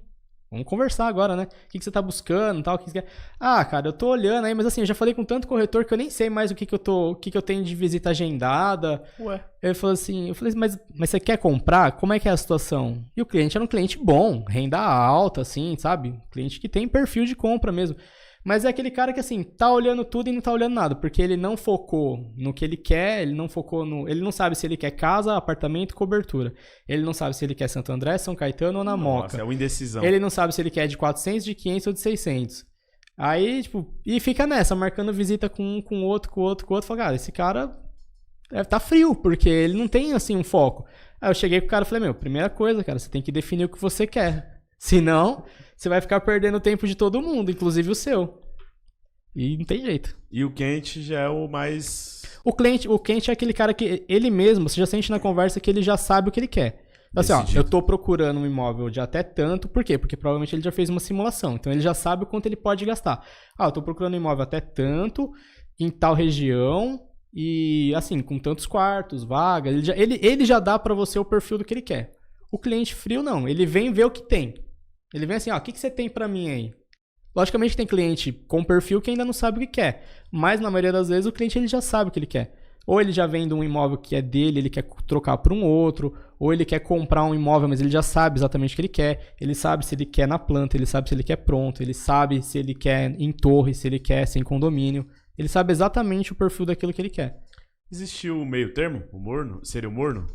Vamos conversar agora, né? O que você tá buscando e tal? O que você quer? Cara, eu tô olhando aí, mas assim, eu já falei com tanto corretor que eu nem sei mais o que eu tenho de visita agendada. Ué. Ele falou assim, eu falei, mas você quer comprar? Como é que é a situação? E o cliente era um cliente bom, renda alta, assim, sabe? Cliente que tem perfil de compra mesmo. Mas é aquele cara que, assim, tá olhando tudo e não tá olhando nada, porque ele não focou no que ele quer, ele não sabe se ele quer casa, apartamento, cobertura. Ele não sabe se ele quer Santo André, São Caetano ou na Moca. É uma indecisão. Ele não sabe se ele quer de 400, de 500 ou de 600. Aí, tipo, e fica nessa, marcando visita com um, com outro. Fala, cara, esse cara tá frio, porque ele não tem, assim, um foco. Aí eu cheguei com o cara e falei, primeira coisa, cara, você tem que definir o que você quer. Senão, você vai ficar perdendo o tempo de todo mundo, inclusive o seu. E não tem jeito. E o quente já é o mais... O quente é aquele cara que ele mesmo, você já sente na conversa que ele já sabe o que ele quer. Então, assim, eu tô procurando um imóvel de até tanto, por quê? Porque provavelmente ele já fez uma simulação, então ele já sabe o quanto ele pode gastar. Eu tô procurando um imóvel até tanto, em tal região, e assim, com tantos quartos, vagas, ele já dá pra você o perfil do que ele quer. O cliente frio não, ele vem ver o que tem. Ele vem assim, o que você tem pra mim aí? Logicamente tem cliente com perfil que ainda não sabe o que quer, mas na maioria das vezes o cliente ele já sabe o que ele quer. Ou ele já vende um imóvel que é dele, ele quer trocar por um outro, ou ele quer comprar um imóvel, mas ele já sabe exatamente o que ele quer. Ele sabe se ele quer na planta, ele sabe se ele quer pronto, ele sabe se ele quer em torre, se ele quer sem condomínio. Ele sabe exatamente o perfil daquilo que ele quer. Existiu o meio termo? O morno? Seria o morno?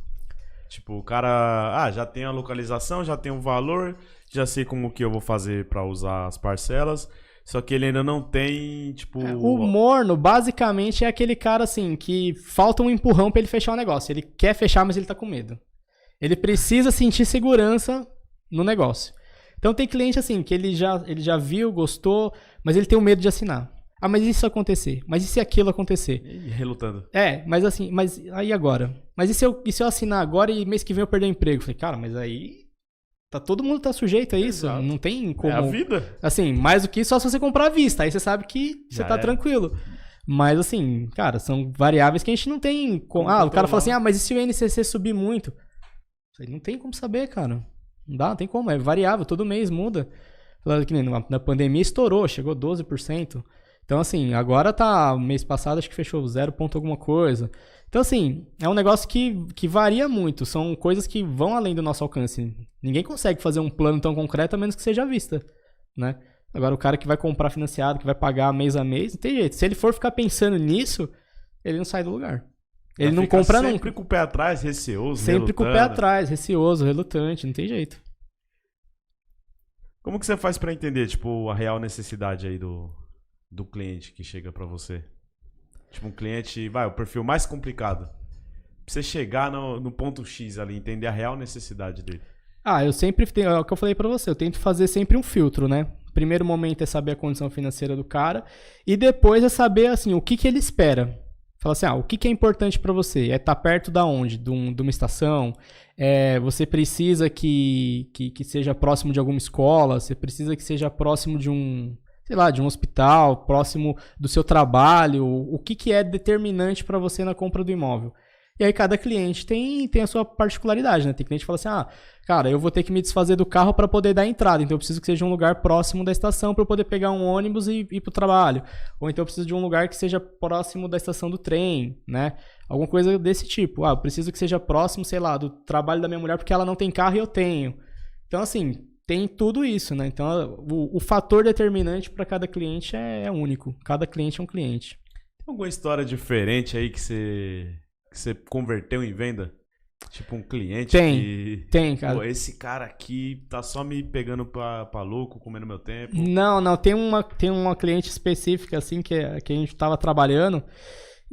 Tipo, o cara, já tem a localização, já tem o valor, já sei como que eu vou fazer pra usar as parcelas, só que ele ainda não tem, tipo... O morno, basicamente, é aquele cara, assim, que falta um empurrão pra ele fechar o negócio. Ele quer fechar, mas ele tá com medo. Ele precisa sentir segurança no negócio. Então, Então tem cliente assim, que ele já viu, gostou, mas ele tem um medo de assinar. Ah, mas e se isso acontecer? Mas e se aquilo acontecer? E relutando. Mas assim, mas aí agora? Mas e se eu assinar agora e mês que vem eu perder o emprego? Eu falei, cara, mas aí todo mundo tá sujeito a isso. Exato. Não tem como. É a vida. Assim, mais do que isso, só se você comprar à vista. Aí você sabe que você tá tranquilo. Mas assim, cara, são variáveis que a gente não tem como. O cara fala assim, mas e se o INCC subir muito? Não tem como saber, cara. Não tem como. É variável, todo mês muda. Que nem na pandemia estourou, chegou 12%. Então, assim, agora tá, mês passado acho que fechou 0 ponto alguma coisa. Então, assim, é um negócio que varia muito. São coisas que vão além do nosso alcance. Ninguém consegue fazer um plano tão concreto a menos que seja à vista, né? Agora, o cara que vai comprar financiado, que vai pagar mês a mês, não tem jeito. Se ele for ficar pensando nisso, ele não sai do lugar. Ele não compra nunca. Sempre com o pé atrás, receoso, sempre com o pé atrás, receoso, relutante, não tem jeito. Como que você faz pra entender, tipo, a real necessidade aí do cliente que chega pra você? Tipo, um cliente, o perfil mais complicado. Pra você chegar no ponto X ali, entender a real necessidade dele. Eu sempre tenho, é o que eu falei pra você, eu tento fazer sempre um filtro, né? Primeiro momento é saber a condição financeira do cara e depois é saber, assim, o que ele espera. Fala assim, o que é importante pra você? É estar perto da onde? De uma estação? Você precisa que seja próximo de alguma escola? Você precisa que seja próximo de um hospital, próximo do seu trabalho? O que é determinante para você na compra do imóvel? E aí cada cliente tem a sua particularidade, né? Tem cliente que fala assim, cara, eu vou ter que me desfazer do carro para poder dar entrada, então eu preciso que seja um lugar próximo da estação para eu poder pegar um ônibus e ir pro trabalho. Ou então eu preciso de um lugar que seja próximo da estação do trem, né? Alguma coisa desse tipo. Eu preciso que seja próximo, sei lá, do trabalho da minha mulher porque ela não tem carro e eu tenho. Então, assim, tem tudo isso, né? Então, o fator determinante para cada cliente é único. Cada cliente é um cliente. Tem alguma história diferente aí que você converteu em venda? Tipo um cliente Tem, cara. Pô, esse cara aqui tá só me pegando pra louco, comendo meu tempo. Não. Tem uma cliente específica, assim, que a gente tava trabalhando.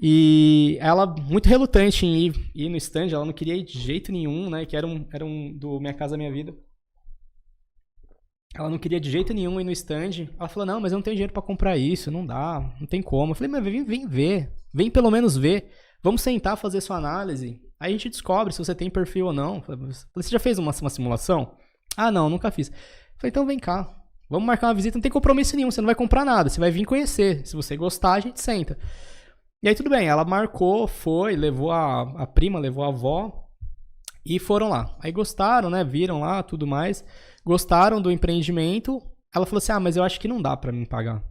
E ela, muito relutante em ir no stand, ela não queria ir de jeito nenhum, né? Que era um do Minha Casa Minha Vida. Ela não queria de jeito nenhum ir no stand. Ela falou, não, mas eu não tenho dinheiro pra comprar isso, não dá, não tem como. Eu falei, mas vem ver, vem pelo menos ver. Vamos sentar, fazer sua análise. Aí a gente descobre se você tem perfil ou não. Você já fez uma simulação? Não, nunca fiz. Falei, então vem cá. Vamos marcar uma visita, não tem compromisso nenhum, você não vai comprar nada. Você vai vir conhecer. Se você gostar, a gente senta. E aí tudo bem, ela marcou, foi, levou a prima, levou a avó e foram lá. Aí gostaram, né? Viram lá, tudo mais. Gostaram do empreendimento. Ela falou assim, mas eu acho que não dá pra mim pagar.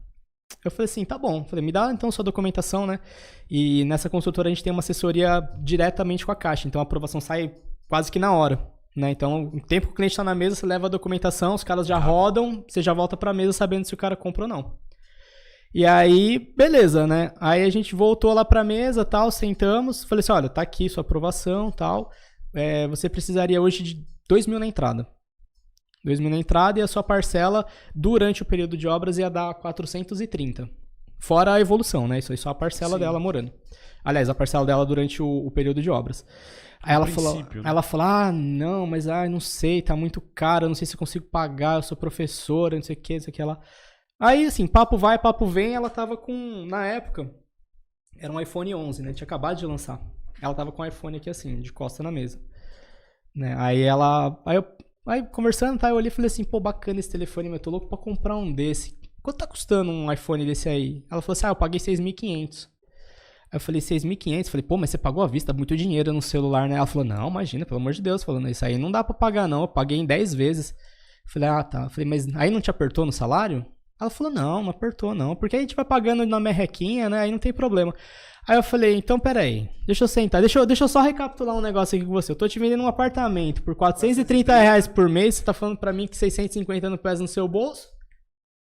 Eu falei assim, tá bom. Falei, me dá então sua documentação, né? E nessa consultora a gente tem uma assessoria diretamente com a Caixa. Então a aprovação sai quase que na hora, né? Então, o tempo que o cliente tá na mesa, você leva a documentação, os caras já rodam, você já volta pra mesa sabendo se o cara compra ou não. E aí, beleza, né? Aí a gente voltou lá pra mesa, tal, sentamos. Falei assim, olha, tá aqui sua aprovação, tal. Você precisaria hoje de 2 mil na entrada. 2 mil na entrada e a sua parcela durante o período de obras ia dar 430. Fora a evolução, né? Isso aí só a parcela dela morando. Aliás, a parcela dela durante o período de obras. Aí ela falou, não, mas não sei, tá muito caro, eu não sei se eu consigo pagar, eu sou professora, não sei o que lá. Aí, assim, papo vai, papo vem, ela tava com, na época, era um iPhone 11, né? Tinha acabado de lançar. Ela tava com o iPhone aqui assim, de costa na mesa. Né? Aí conversando, tá, eu olhei e falei assim, pô, bacana esse telefone, mas eu tô louco pra comprar um desse. Quanto tá custando um iPhone desse aí? Ela falou assim, eu paguei 6.500. Aí eu falei, 6.500? Falei, pô, mas você pagou à vista, muito dinheiro no celular, né? Ela falou, não, imagina, pelo amor de Deus. Falando, isso aí não dá pra pagar não, eu paguei em 10 vezes. Eu falei, tá. Eu falei, mas aí não te apertou no salário? Ela falou, não apertou não, porque a gente vai pagando na merrequinha, né? Aí não tem problema. Aí eu falei, então peraí, deixa eu sentar, deixa eu só recapitular um negócio aqui com você. Eu tô te vendendo um apartamento por 430 reais por mês, você tá falando pra mim que 650 não pesa no seu bolso?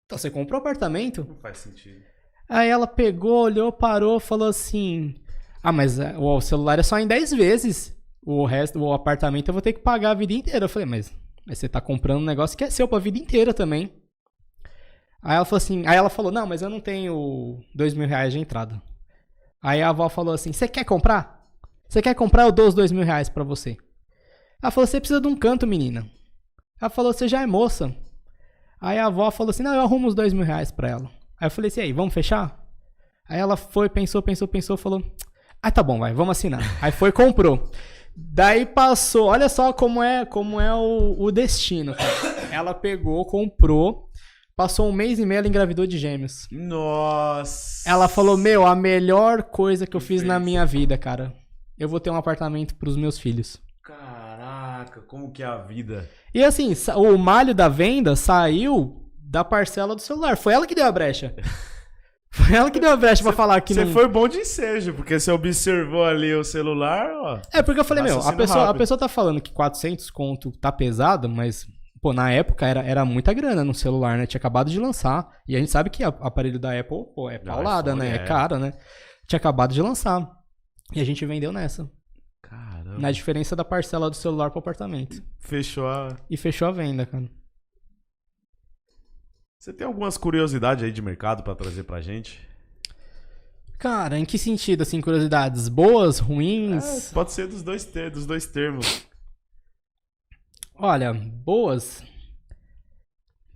Então você comprou o apartamento? Não faz sentido. Aí ela pegou, olhou, parou, falou assim, mas o celular é só em 10 vezes, o resto, o apartamento eu vou ter que pagar a vida inteira. Eu falei, mas você tá comprando um negócio que é seu pra vida inteira também. Aí ela falou, não, mas eu não tenho 2 mil reais de entrada. Aí a avó falou assim, você quer comprar? Você quer comprar, eu dou os 2 mil reais pra você. Ela falou, você precisa de um canto, menina. Ela falou, você já é moça. Aí a avó falou assim, não, eu arrumo os R$2.000 pra ela. Aí eu falei assim, aí, vamos fechar? Aí ela foi, pensou, falou, tá bom, vai, vamos assinar. Aí foi e comprou. Daí passou, olha só como é o destino, cara. Ela pegou, comprou, passou 1 mês e meio, ela engravidou de gêmeos. Nossa! Ela falou, a melhor coisa que eu fiz na minha vida, cara. Eu vou ter um apartamento pros meus filhos. Caraca, como que é a vida? E assim, o malho da venda saiu da parcela do celular. Foi ela que deu a brecha. Foi ela que deu a brecha pra falar que Você não... foi bom de ensejo, porque você observou ali o celular, ó. É, porque eu falei, a rápido. pessoa tá falando que 400 conto tá pesado, mas, pô, na época era muita grana no celular, né? Tinha acabado de lançar. E a gente sabe que o aparelho da Apple, pô, é paulada, né? É caro, né? Tinha acabado de lançar. E a gente vendeu nessa. Caramba. Na diferença da parcela do celular pro apartamento. E fechou a venda, cara. Você tem algumas curiosidades aí de mercado pra trazer pra gente? Cara, em que sentido, assim, curiosidades? Boas, ruins? Pode ser dos dois termos. Olha, boas.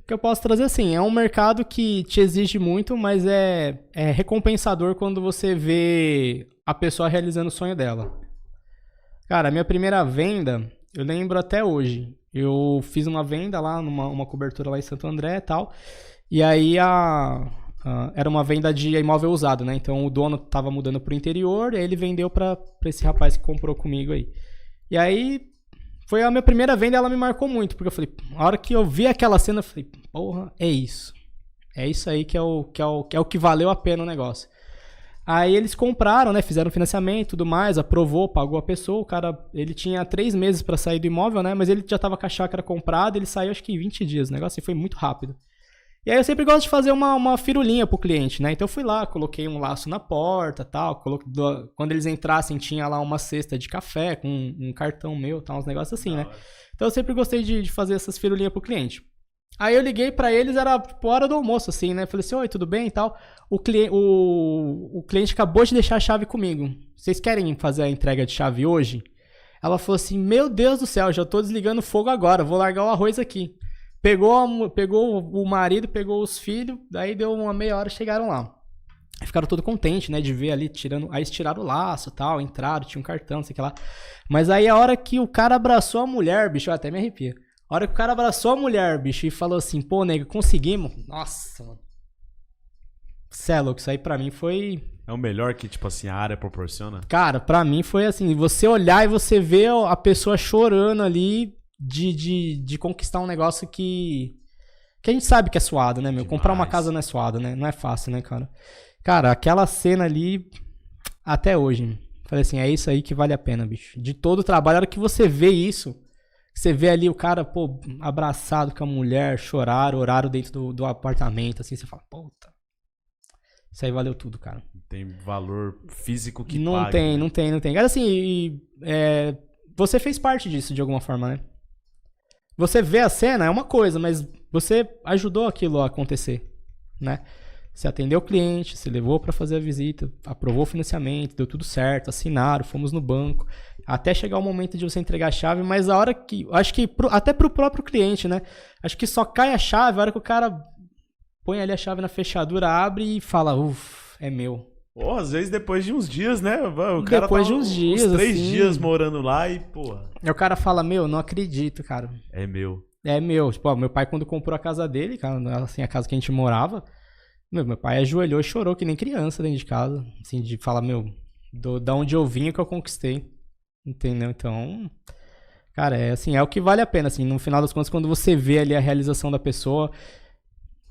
O que eu posso trazer, assim, é um mercado que te exige muito, mas é recompensador quando você vê a pessoa realizando o sonho dela. Cara, a minha primeira venda, eu lembro até hoje. Eu fiz uma venda lá, uma cobertura lá em Santo André e tal. E aí era uma venda de imóvel usado, né? Então o dono tava mudando pro interior e aí ele vendeu pra esse rapaz que comprou comigo aí. E aí foi a minha primeira venda e ela me marcou muito. Porque eu falei, a hora que eu vi aquela cena, eu falei, porra, é isso. É isso aí que é o que valeu a pena o negócio. Aí eles compraram, né? Fizeram financiamento e tudo mais, aprovou, pagou a pessoa. O cara, ele tinha 3 meses pra sair do imóvel, né? Mas ele já tava com a chácara comprada, ele saiu acho que em 20 dias. O negócio assim, foi muito rápido. E aí eu sempre gosto de fazer uma firulinha pro cliente, né? Então eu fui lá, coloquei um laço na porta e tal. Quando eles entrassem, tinha lá uma cesta de café com um cartão meu, tal, uns negócios assim, né? Então eu sempre gostei de fazer essas firulinhas pro cliente. Aí eu liguei pra eles, era tipo hora do almoço, assim, né? Falei assim, oi, tudo bem e tal. O cliente acabou de deixar a chave comigo. Vocês querem fazer a entrega de chave hoje? Ela falou assim, meu Deus do céu, já tô desligando o fogo agora, vou largar o arroz aqui. Pegou o marido, pegou os filhos, daí deu uma meia hora e chegaram lá. Aí ficaram todo contentes, né, de ver ali, aí eles tiraram o laço e tal, entraram, tinha um cartão, não sei o que lá. Mas aí a hora que o cara abraçou a mulher, bicho, eu até me arrepia. A hora que o cara abraçou a mulher, bicho, e falou assim, pô, nego, conseguimos. Nossa, mano. Cê é louco, isso aí pra mim foi... É o melhor que, tipo assim, a área proporciona? Cara, pra mim foi assim, você olhar e você ver a pessoa chorando ali de conquistar um negócio que a gente sabe que é suado, né, meu? Demais. Comprar uma casa não é suado, né? Não é fácil, né, cara? Cara, aquela cena ali, até hoje, falei assim, é isso aí que vale a pena, bicho. De todo o trabalho, a hora que você vê isso... Você vê ali o cara, pô, abraçado com a mulher, oraram dentro do apartamento, assim, você fala, puta, isso aí valeu tudo, cara. Tem valor físico que não pague, tem, né? não tem. Cara, assim, você fez parte disso de alguma forma, né? Você vê a cena, é uma coisa, mas você ajudou aquilo a acontecer, né? Você atendeu o cliente, você levou para fazer a visita, aprovou o financiamento, deu tudo certo, assinaram, fomos no banco, até chegar o momento de você entregar a chave, mas a hora que, acho que até pro próprio cliente, né? Acho que só cai a chave a hora que o cara põe ali a chave na fechadura, abre e fala, é meu. Pô, às vezes depois de uns dias, né? O cara depois tá de uns dias, uns 3 assim, dias morando lá e, porra. Aí o cara fala, não acredito, cara. É meu. É meu. Tipo, ó, meu pai quando comprou a casa dele, cara, assim, a casa que a gente morava, meu pai ajoelhou e chorou que nem criança dentro de casa. Assim, de falar, da onde eu vim que eu conquistei. Entendeu? Então, cara, é o que vale a pena, assim, no final das contas, quando você vê ali a realização da pessoa,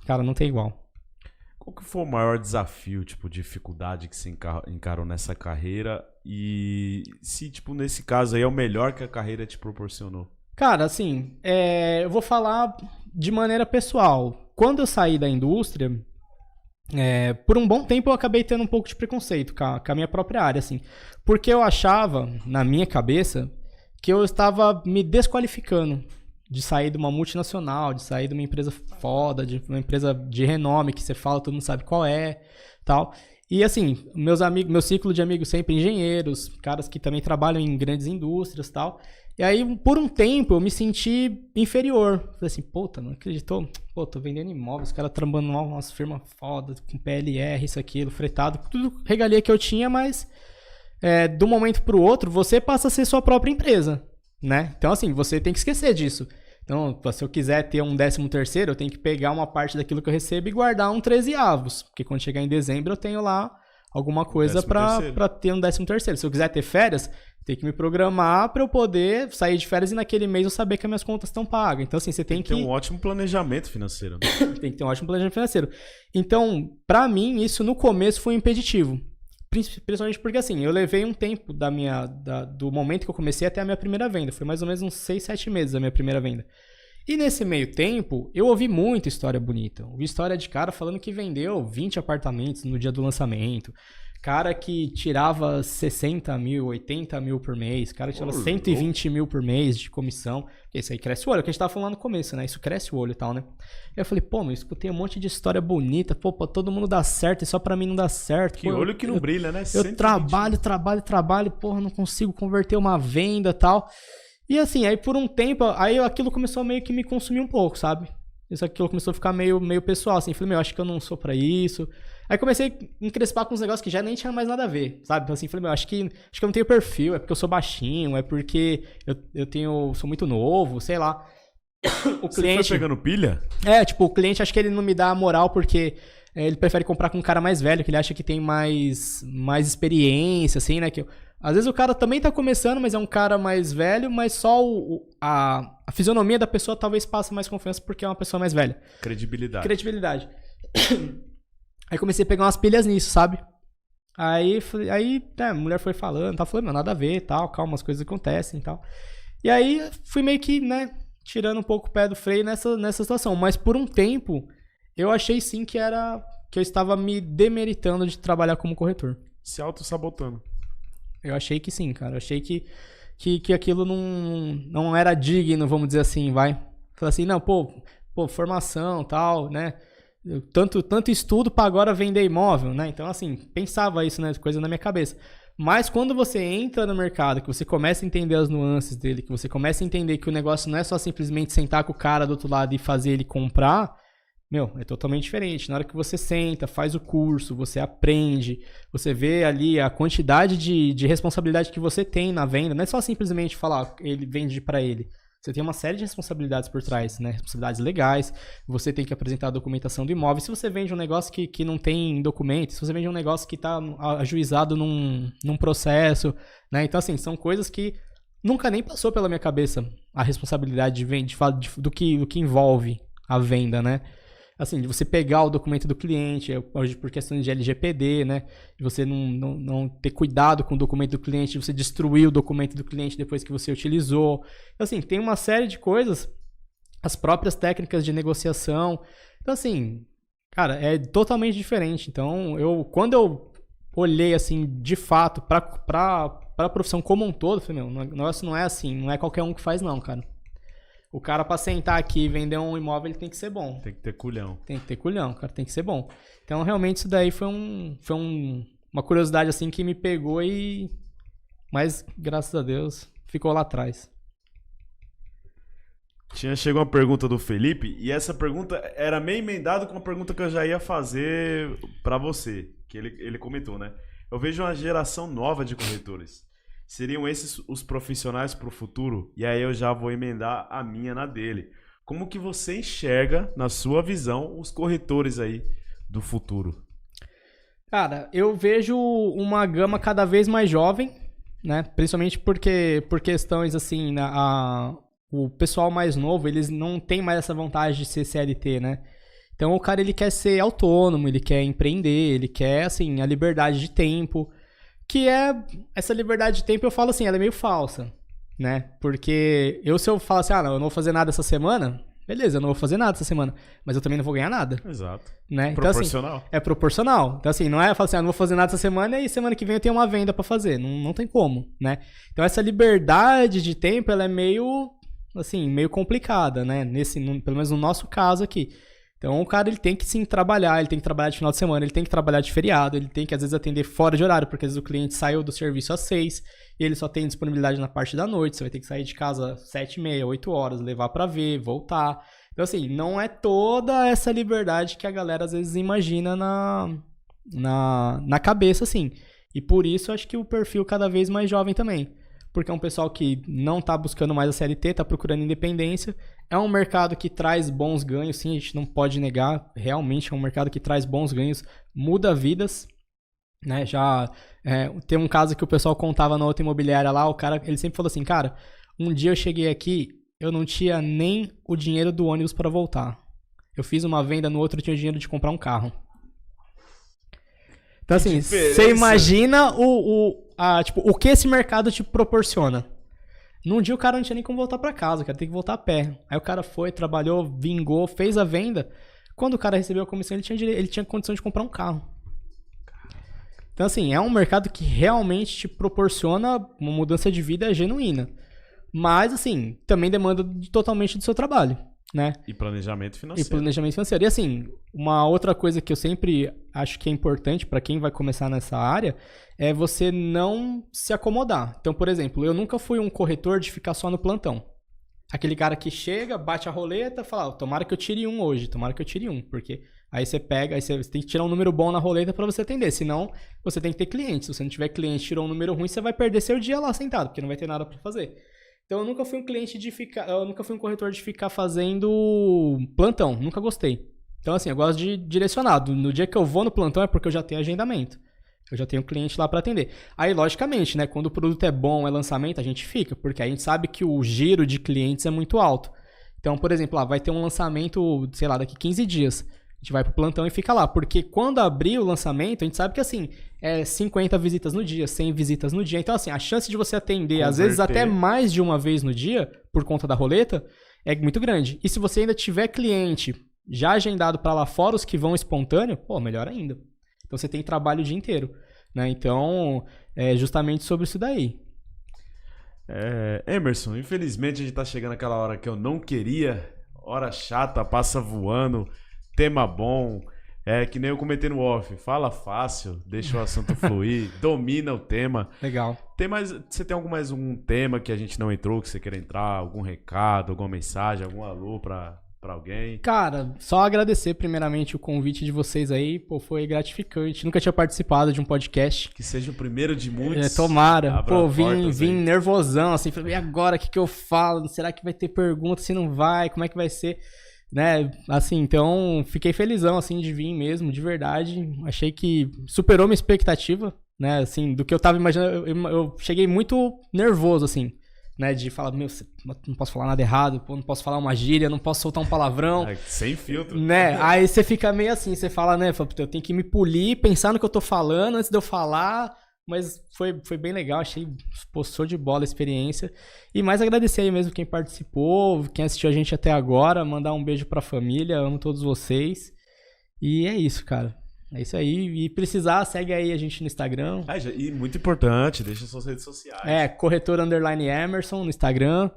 cara, não tem igual. Qual que foi o maior desafio, tipo, dificuldade que você encarou nessa carreira? E se, tipo, nesse caso aí é o melhor que a carreira te proporcionou? Cara, assim, eu vou falar de maneira pessoal. Quando eu saí da indústria, por um bom tempo eu acabei tendo um pouco de preconceito com a minha própria área, assim. Porque eu achava, na minha cabeça, que eu estava me desqualificando de sair de uma multinacional, de sair de uma empresa foda, de uma empresa de renome que você fala, todo mundo sabe qual é, tal. E assim, meu ciclo de amigos sempre engenheiros, caras que também trabalham em grandes indústrias e tal. E aí, por um tempo, eu me senti inferior. Falei assim, puta, não acreditou? Pô, tô vendendo imóveis, os caras trampando umas firmas foda, com PLR, isso, aquilo, fretado, tudo regalia que eu tinha, mas do momento pro outro, você passa a ser sua própria empresa, né? Então, assim, você tem que esquecer disso. Então, se eu quiser ter um 13º, eu tenho que pegar uma parte daquilo que eu recebo e guardar um 13avos. Porque quando chegar em dezembro, eu tenho lá alguma coisa pra ter um 13º. Se eu quiser ter férias, tem que me programar pra eu poder sair de férias e naquele mês eu saber que as minhas contas estão pagas. Então, assim, você tem que ter um ótimo planejamento financeiro. Tem que ter um ótimo planejamento financeiro. Então, pra mim, isso no começo foi impeditivo. Principalmente porque, assim, eu levei um tempo do momento que eu comecei até a minha primeira venda. Foi mais ou menos uns 6, 7 meses a minha primeira venda. E nesse meio tempo, eu ouvi muita história bonita. Ouvi história de cara falando que vendeu 20 apartamentos no dia do lançamento. Cara que tirava 60 mil, 80 mil por mês. Cara que tirava 120 mil por mês de comissão. Isso aí cresce o olho, é o que a gente tava falando no começo, né? Isso cresce o olho e tal, né? Aí eu falei, pô, mas eu escutei um monte de história bonita. Pô, pra todo mundo dá certo e só pra mim não dá certo. Que pô, olho que não brilha, né? Eu trabalho, porra, não consigo converter uma venda e tal. E assim, aí por um tempo, aí aquilo começou a meio que me consumir um pouco, sabe? Aquilo começou a ficar meio pessoal, assim. Falei, acho que eu não sou pra isso. Aí comecei a encrespar com uns negócios que já nem tinha mais nada a ver, sabe? Então assim, falei, acho que eu não tenho perfil, é porque eu sou baixinho, é porque sou muito novo, sei lá. O cliente... Você foi pegando pilha? Tipo, o cliente acho que ele não me dá moral porque ele prefere comprar com um cara mais velho, que ele acha que tem mais experiência, assim, né? Às vezes o cara também tá começando, mas é um cara mais velho, mas só a fisionomia da pessoa talvez passe mais confiança porque é uma pessoa mais velha. Credibilidade. Aí comecei a pegar umas pilhas nisso, sabe? Aí a mulher foi falando, tá falando, nada a ver, tal, calma, as coisas acontecem e tal. E aí fui meio que, né, tirando um pouco o pé do freio nessa situação. Mas por um tempo, eu achei sim que eu estava me demeritando de trabalhar como corretor. Se auto-sabotando. Eu achei que sim, cara. Eu achei que aquilo não era digno, vamos dizer assim, vai. Falei assim, não, pô, formação, tal, né? Tanto estudo para agora vender imóvel, né? Então, assim, pensava isso, né? Coisa na minha cabeça. Mas quando você entra no mercado, que você começa a entender as nuances dele, que você começa a entender que o negócio não é só simplesmente sentar com o cara do outro lado e fazer ele comprar, é totalmente diferente. Na hora que você senta, faz o curso, você aprende, você vê ali a quantidade de responsabilidade que você tem na venda. Não é só simplesmente falar, ele vende para ele. Você tem uma série de responsabilidades por trás, né? Responsabilidades legais, você tem que apresentar a documentação do imóvel. Se você vende um negócio que não tem documento, se você vende um negócio que está ajuizado num processo, né? Então, assim, são coisas que nunca nem passou pela minha cabeça a responsabilidade de venda, do que envolve a venda, né? Assim, de você pegar o documento do cliente, hoje por questões de LGPD, né? De você não ter cuidado com o documento do cliente, de você destruir o documento do cliente depois que você utilizou. Então, assim, tem uma série de coisas, as próprias técnicas de negociação. Então, assim, cara, é totalmente diferente. Então, quando eu olhei, assim, de fato, pra profissão como um todo, eu falei, o negócio não é assim, não é qualquer um que faz não, cara. O cara pra sentar aqui e vender um imóvel, ele tem que ser bom. Tem que ter culhão. Tem que ter culhão, cara, tem que ser bom. Então, realmente, isso daí foi uma curiosidade, assim, que me pegou mas, graças a Deus, ficou lá atrás. Chegou uma pergunta do Felipe, e essa pergunta era meio emendada com uma pergunta que eu já ia fazer pra você, que ele comentou, né? Eu vejo uma geração nova de corretores. Seriam esses os profissionais para o futuro? E aí eu já vou emendar a minha na dele. Como que você enxerga, na sua visão, os corretores aí do futuro? Cara, eu vejo uma gama cada vez mais jovem, né? Principalmente por questões assim, o pessoal mais novo, eles não tem mais essa vontade de ser CLT, né? Então o cara ele quer ser autônomo, ele quer empreender, ele quer assim a liberdade de tempo. Que essa liberdade de tempo, eu falo assim, ela é meio falsa, né? Porque se eu falar assim, não, eu não vou fazer nada essa semana, beleza, eu não vou fazer nada essa semana, mas eu também não vou ganhar nada. Exato. Né? Então, proporcional. Assim, é proporcional. Então, assim, não é falar assim, não vou fazer nada essa semana e semana que vem eu tenho uma venda pra fazer. Não tem como, né? Então, essa liberdade de tempo, ela é meio complicada, né? Pelo menos no nosso caso aqui. Então o cara ele tem que sim trabalhar, ele tem que trabalhar de final de semana, ele tem que trabalhar de feriado, ele tem que às vezes atender fora de horário, porque às vezes o cliente saiu do serviço às 6 e ele só tem disponibilidade na parte da noite, você vai ter que sair de casa às 7h30, 8 horas, levar pra ver, voltar. Então assim, não é toda essa liberdade que a galera às vezes imagina na cabeça, assim. E por isso acho que o perfil cada vez mais jovem também. Porque é um pessoal que não tá buscando mais a CLT, tá procurando independência. É um mercado que traz bons ganhos, sim, a gente não pode negar. Realmente é um mercado que traz bons ganhos, muda vidas. Né? Já tem um caso que o pessoal contava na outra imobiliária lá, o cara, ele sempre falou assim, cara, um dia eu cheguei aqui, eu não tinha nem o dinheiro do ônibus para voltar. Eu fiz uma venda, no outro eu tinha o dinheiro de comprar um carro. Então assim, você imagina o que esse mercado te proporciona. Num dia o cara não tinha nem como voltar pra casa, o cara tem que voltar a pé. Aí o cara foi, trabalhou, vingou, fez a venda. Quando o cara recebeu a comissão, ele tinha condição de comprar um carro. Então assim, é um mercado que realmente te proporciona uma mudança de vida genuína. Mas assim, também demanda totalmente do seu trabalho. Né? E planejamento financeiro. E assim, uma outra coisa que eu sempre acho que é importante para quem vai começar nessa área é você não se acomodar. Então, por exemplo, eu nunca fui um corretor de ficar só no plantão. Aquele cara que chega, bate a roleta e fala, tomara que eu tire um hoje, porque aí você pega, aí você tem que tirar um número bom na roleta para você atender, senão você tem que ter cliente. Se você não tiver cliente, tirou um número ruim, você vai perder seu dia lá sentado, porque não vai ter nada para fazer. Então eu nunca fui um corretor de ficar fazendo plantão, nunca gostei. Então assim, eu gosto de direcionado. No dia que eu vou no plantão é porque eu já tenho agendamento. Eu já tenho cliente lá para atender. Aí, logicamente, né, quando o produto é bom, é lançamento, a gente fica, porque a gente sabe que o giro de clientes é muito alto. Então, por exemplo, vai ter um lançamento, sei lá, daqui 15 dias. A gente vai pro plantão e fica lá, porque quando abrir o lançamento, a gente sabe que assim, 50 visitas no dia, 100 visitas no dia. Então assim, a chance de você atender, às vezes até mais de uma vez no dia, por conta da roleta, é muito grande. E se você ainda tiver cliente já agendado para lá fora, os que vão espontâneo, melhor ainda. Então você tem trabalho o dia inteiro, né? Então, é justamente sobre isso daí. Emerson, infelizmente a gente tá chegando naquela hora que eu não queria, hora chata, passa voando. Tema bom, que nem eu comentei no off, fala fácil, deixa o assunto fluir, domina o tema. Legal. Você tem mais um tema que a gente não entrou, que você quer entrar, algum recado, alguma mensagem, algum alô pra alguém? Cara, só agradecer primeiramente o convite de vocês aí, foi gratificante, nunca tinha participado de um podcast. Que seja o primeiro de muitos. Tomara, vim nervosão, assim, falei, e agora, o que eu falo? Será que vai ter pergunta, se não vai, como é que vai ser? Né, assim, então fiquei felizão, assim, de vir mesmo, de verdade, achei que superou minha expectativa, né, assim, do que eu tava imaginando, eu cheguei muito nervoso, assim, né, de falar, não posso falar nada errado, não posso falar uma gíria, não posso soltar um palavrão. Sem filtro. Né, aí você fica meio assim, você fala, né, eu tenho que me polir, pensar no que eu tô falando antes de eu falar. Mas foi bem legal, achei, show de bola a experiência. E mais agradecer aí mesmo quem participou, quem assistiu a gente até agora, mandar um beijo pra família, amo todos vocês. E é isso, cara. É isso aí. E precisar, segue aí a gente no Instagram. E muito importante, deixa suas redes sociais. corretor_Emerson no Instagram.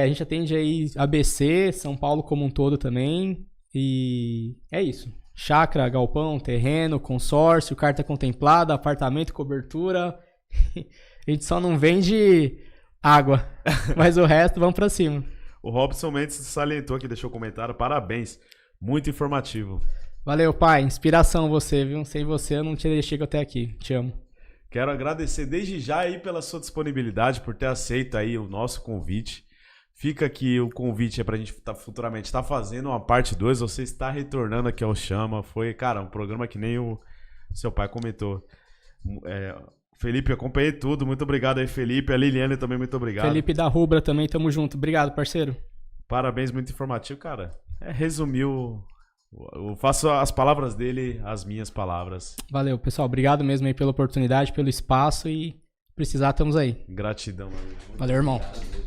A gente atende aí ABC, São Paulo como um todo também. E é isso. Chácara, galpão, terreno, consórcio, carta contemplada, apartamento, cobertura. A gente só não vende água, mas o resto vamos pra cima. O Robson Mendes salientou aqui, deixou um comentário, parabéns, muito informativo. Valeu, pai, inspiração você, viu? Sem você eu não teria chegado até aqui, te amo. Quero agradecer desde já aí pela sua disponibilidade, por ter aceito aí o nosso convite. Fica aqui o convite pra gente futuramente estar fazendo uma parte 2. Você está retornando aqui ao Chama. Foi, cara, um programa que nem o seu pai comentou. Felipe, acompanhei tudo. Muito obrigado aí, Felipe. A Liliane também, muito obrigado. Felipe da Rubra também, tamo junto. Obrigado, parceiro. Parabéns, muito informativo, cara. Resumiu. Eu faço as palavras dele, as minhas palavras. Valeu, pessoal. Obrigado mesmo aí pela oportunidade, pelo espaço e... precisar, estamos aí. Gratidão. Valeu, irmão.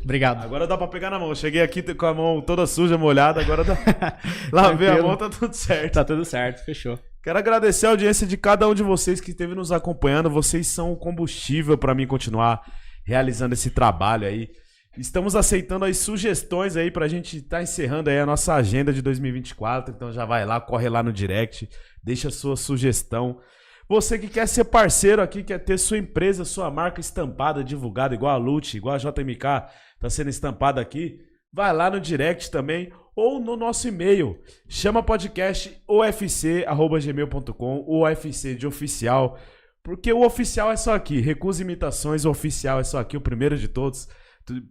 Obrigado. Agora dá pra pegar na mão. Eu cheguei aqui com a mão toda suja, molhada. Agora dá... lavei a mão, tá tudo certo. Tá tudo certo, fechou. Quero agradecer a audiência de cada um de vocês que esteve nos acompanhando. Vocês são o combustível pra mim continuar realizando esse trabalho aí. Estamos aceitando as sugestões aí pra gente estar encerrando aí a nossa agenda de 2024. Então já vai lá, corre lá no direct, deixa a sua sugestão. Você que quer ser parceiro aqui, quer ter sua empresa, sua marca estampada, divulgada, igual a Lute, igual a JMK, tá sendo estampada aqui, vai lá no direct também ou no nosso e-mail. Chama podcast ofc@gmail.com, o UFC de oficial, porque o oficial é só aqui. Recusa imitações, o oficial é só aqui, o primeiro de todos.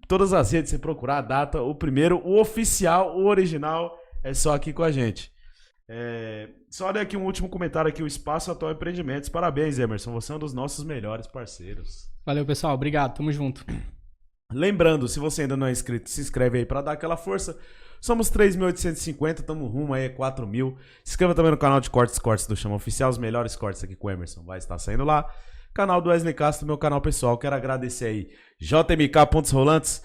Todas as redes, você procurar a data, o primeiro, o oficial, o original, é só aqui com a gente. Só olha aqui um último comentário aqui, o Espaço Atual Empreendimentos. Parabéns, Emerson, você é um dos nossos melhores parceiros. Valeu, pessoal. Obrigado. Tamo junto. Lembrando, se você ainda não é inscrito, se inscreve aí pra dar aquela força. Somos 3.850, tamo rumo aí a 4.000. Se inscreva também no canal de cortes do Chama Oficial, os melhores cortes aqui com o Emerson. Vai estar saindo lá. Canal do Wesley Castro, meu canal pessoal. Quero agradecer aí JMK Pontos Rolantes,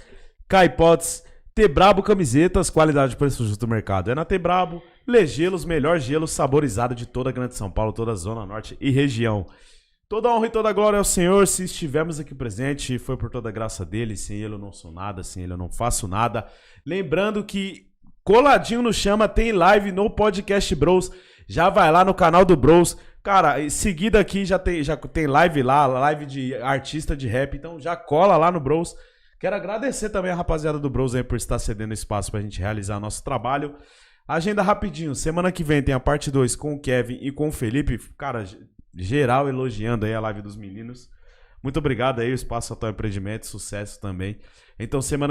Caipotes, Tebrabo Camisetas, qualidade de preço justo do mercado. É na Tebrabo, Legelos, melhor gelo saborizado de toda a Grande São Paulo, toda a Zona Norte e região. Toda honra e toda glória ao Senhor. Se estivermos aqui presente, foi por toda a graça dele. Sem ele eu não sou nada, sem ele eu não faço nada. Lembrando que coladinho no Chama tem live no Podcast Bros. Já vai lá no canal do Bros. Cara, em seguida aqui já tem live lá, live de artista de rap. Então já cola lá no Bros. Quero agradecer também a rapaziada do Bros aí por estar cedendo espaço pra gente realizar nosso trabalho. Agenda rapidinho. Semana que vem tem a parte 2 com o Kevin e com o Felipe. Cara, geral elogiando aí a live dos meninos. Muito obrigado aí, o Espaço Atual Empreendimento, sucesso também. Então semana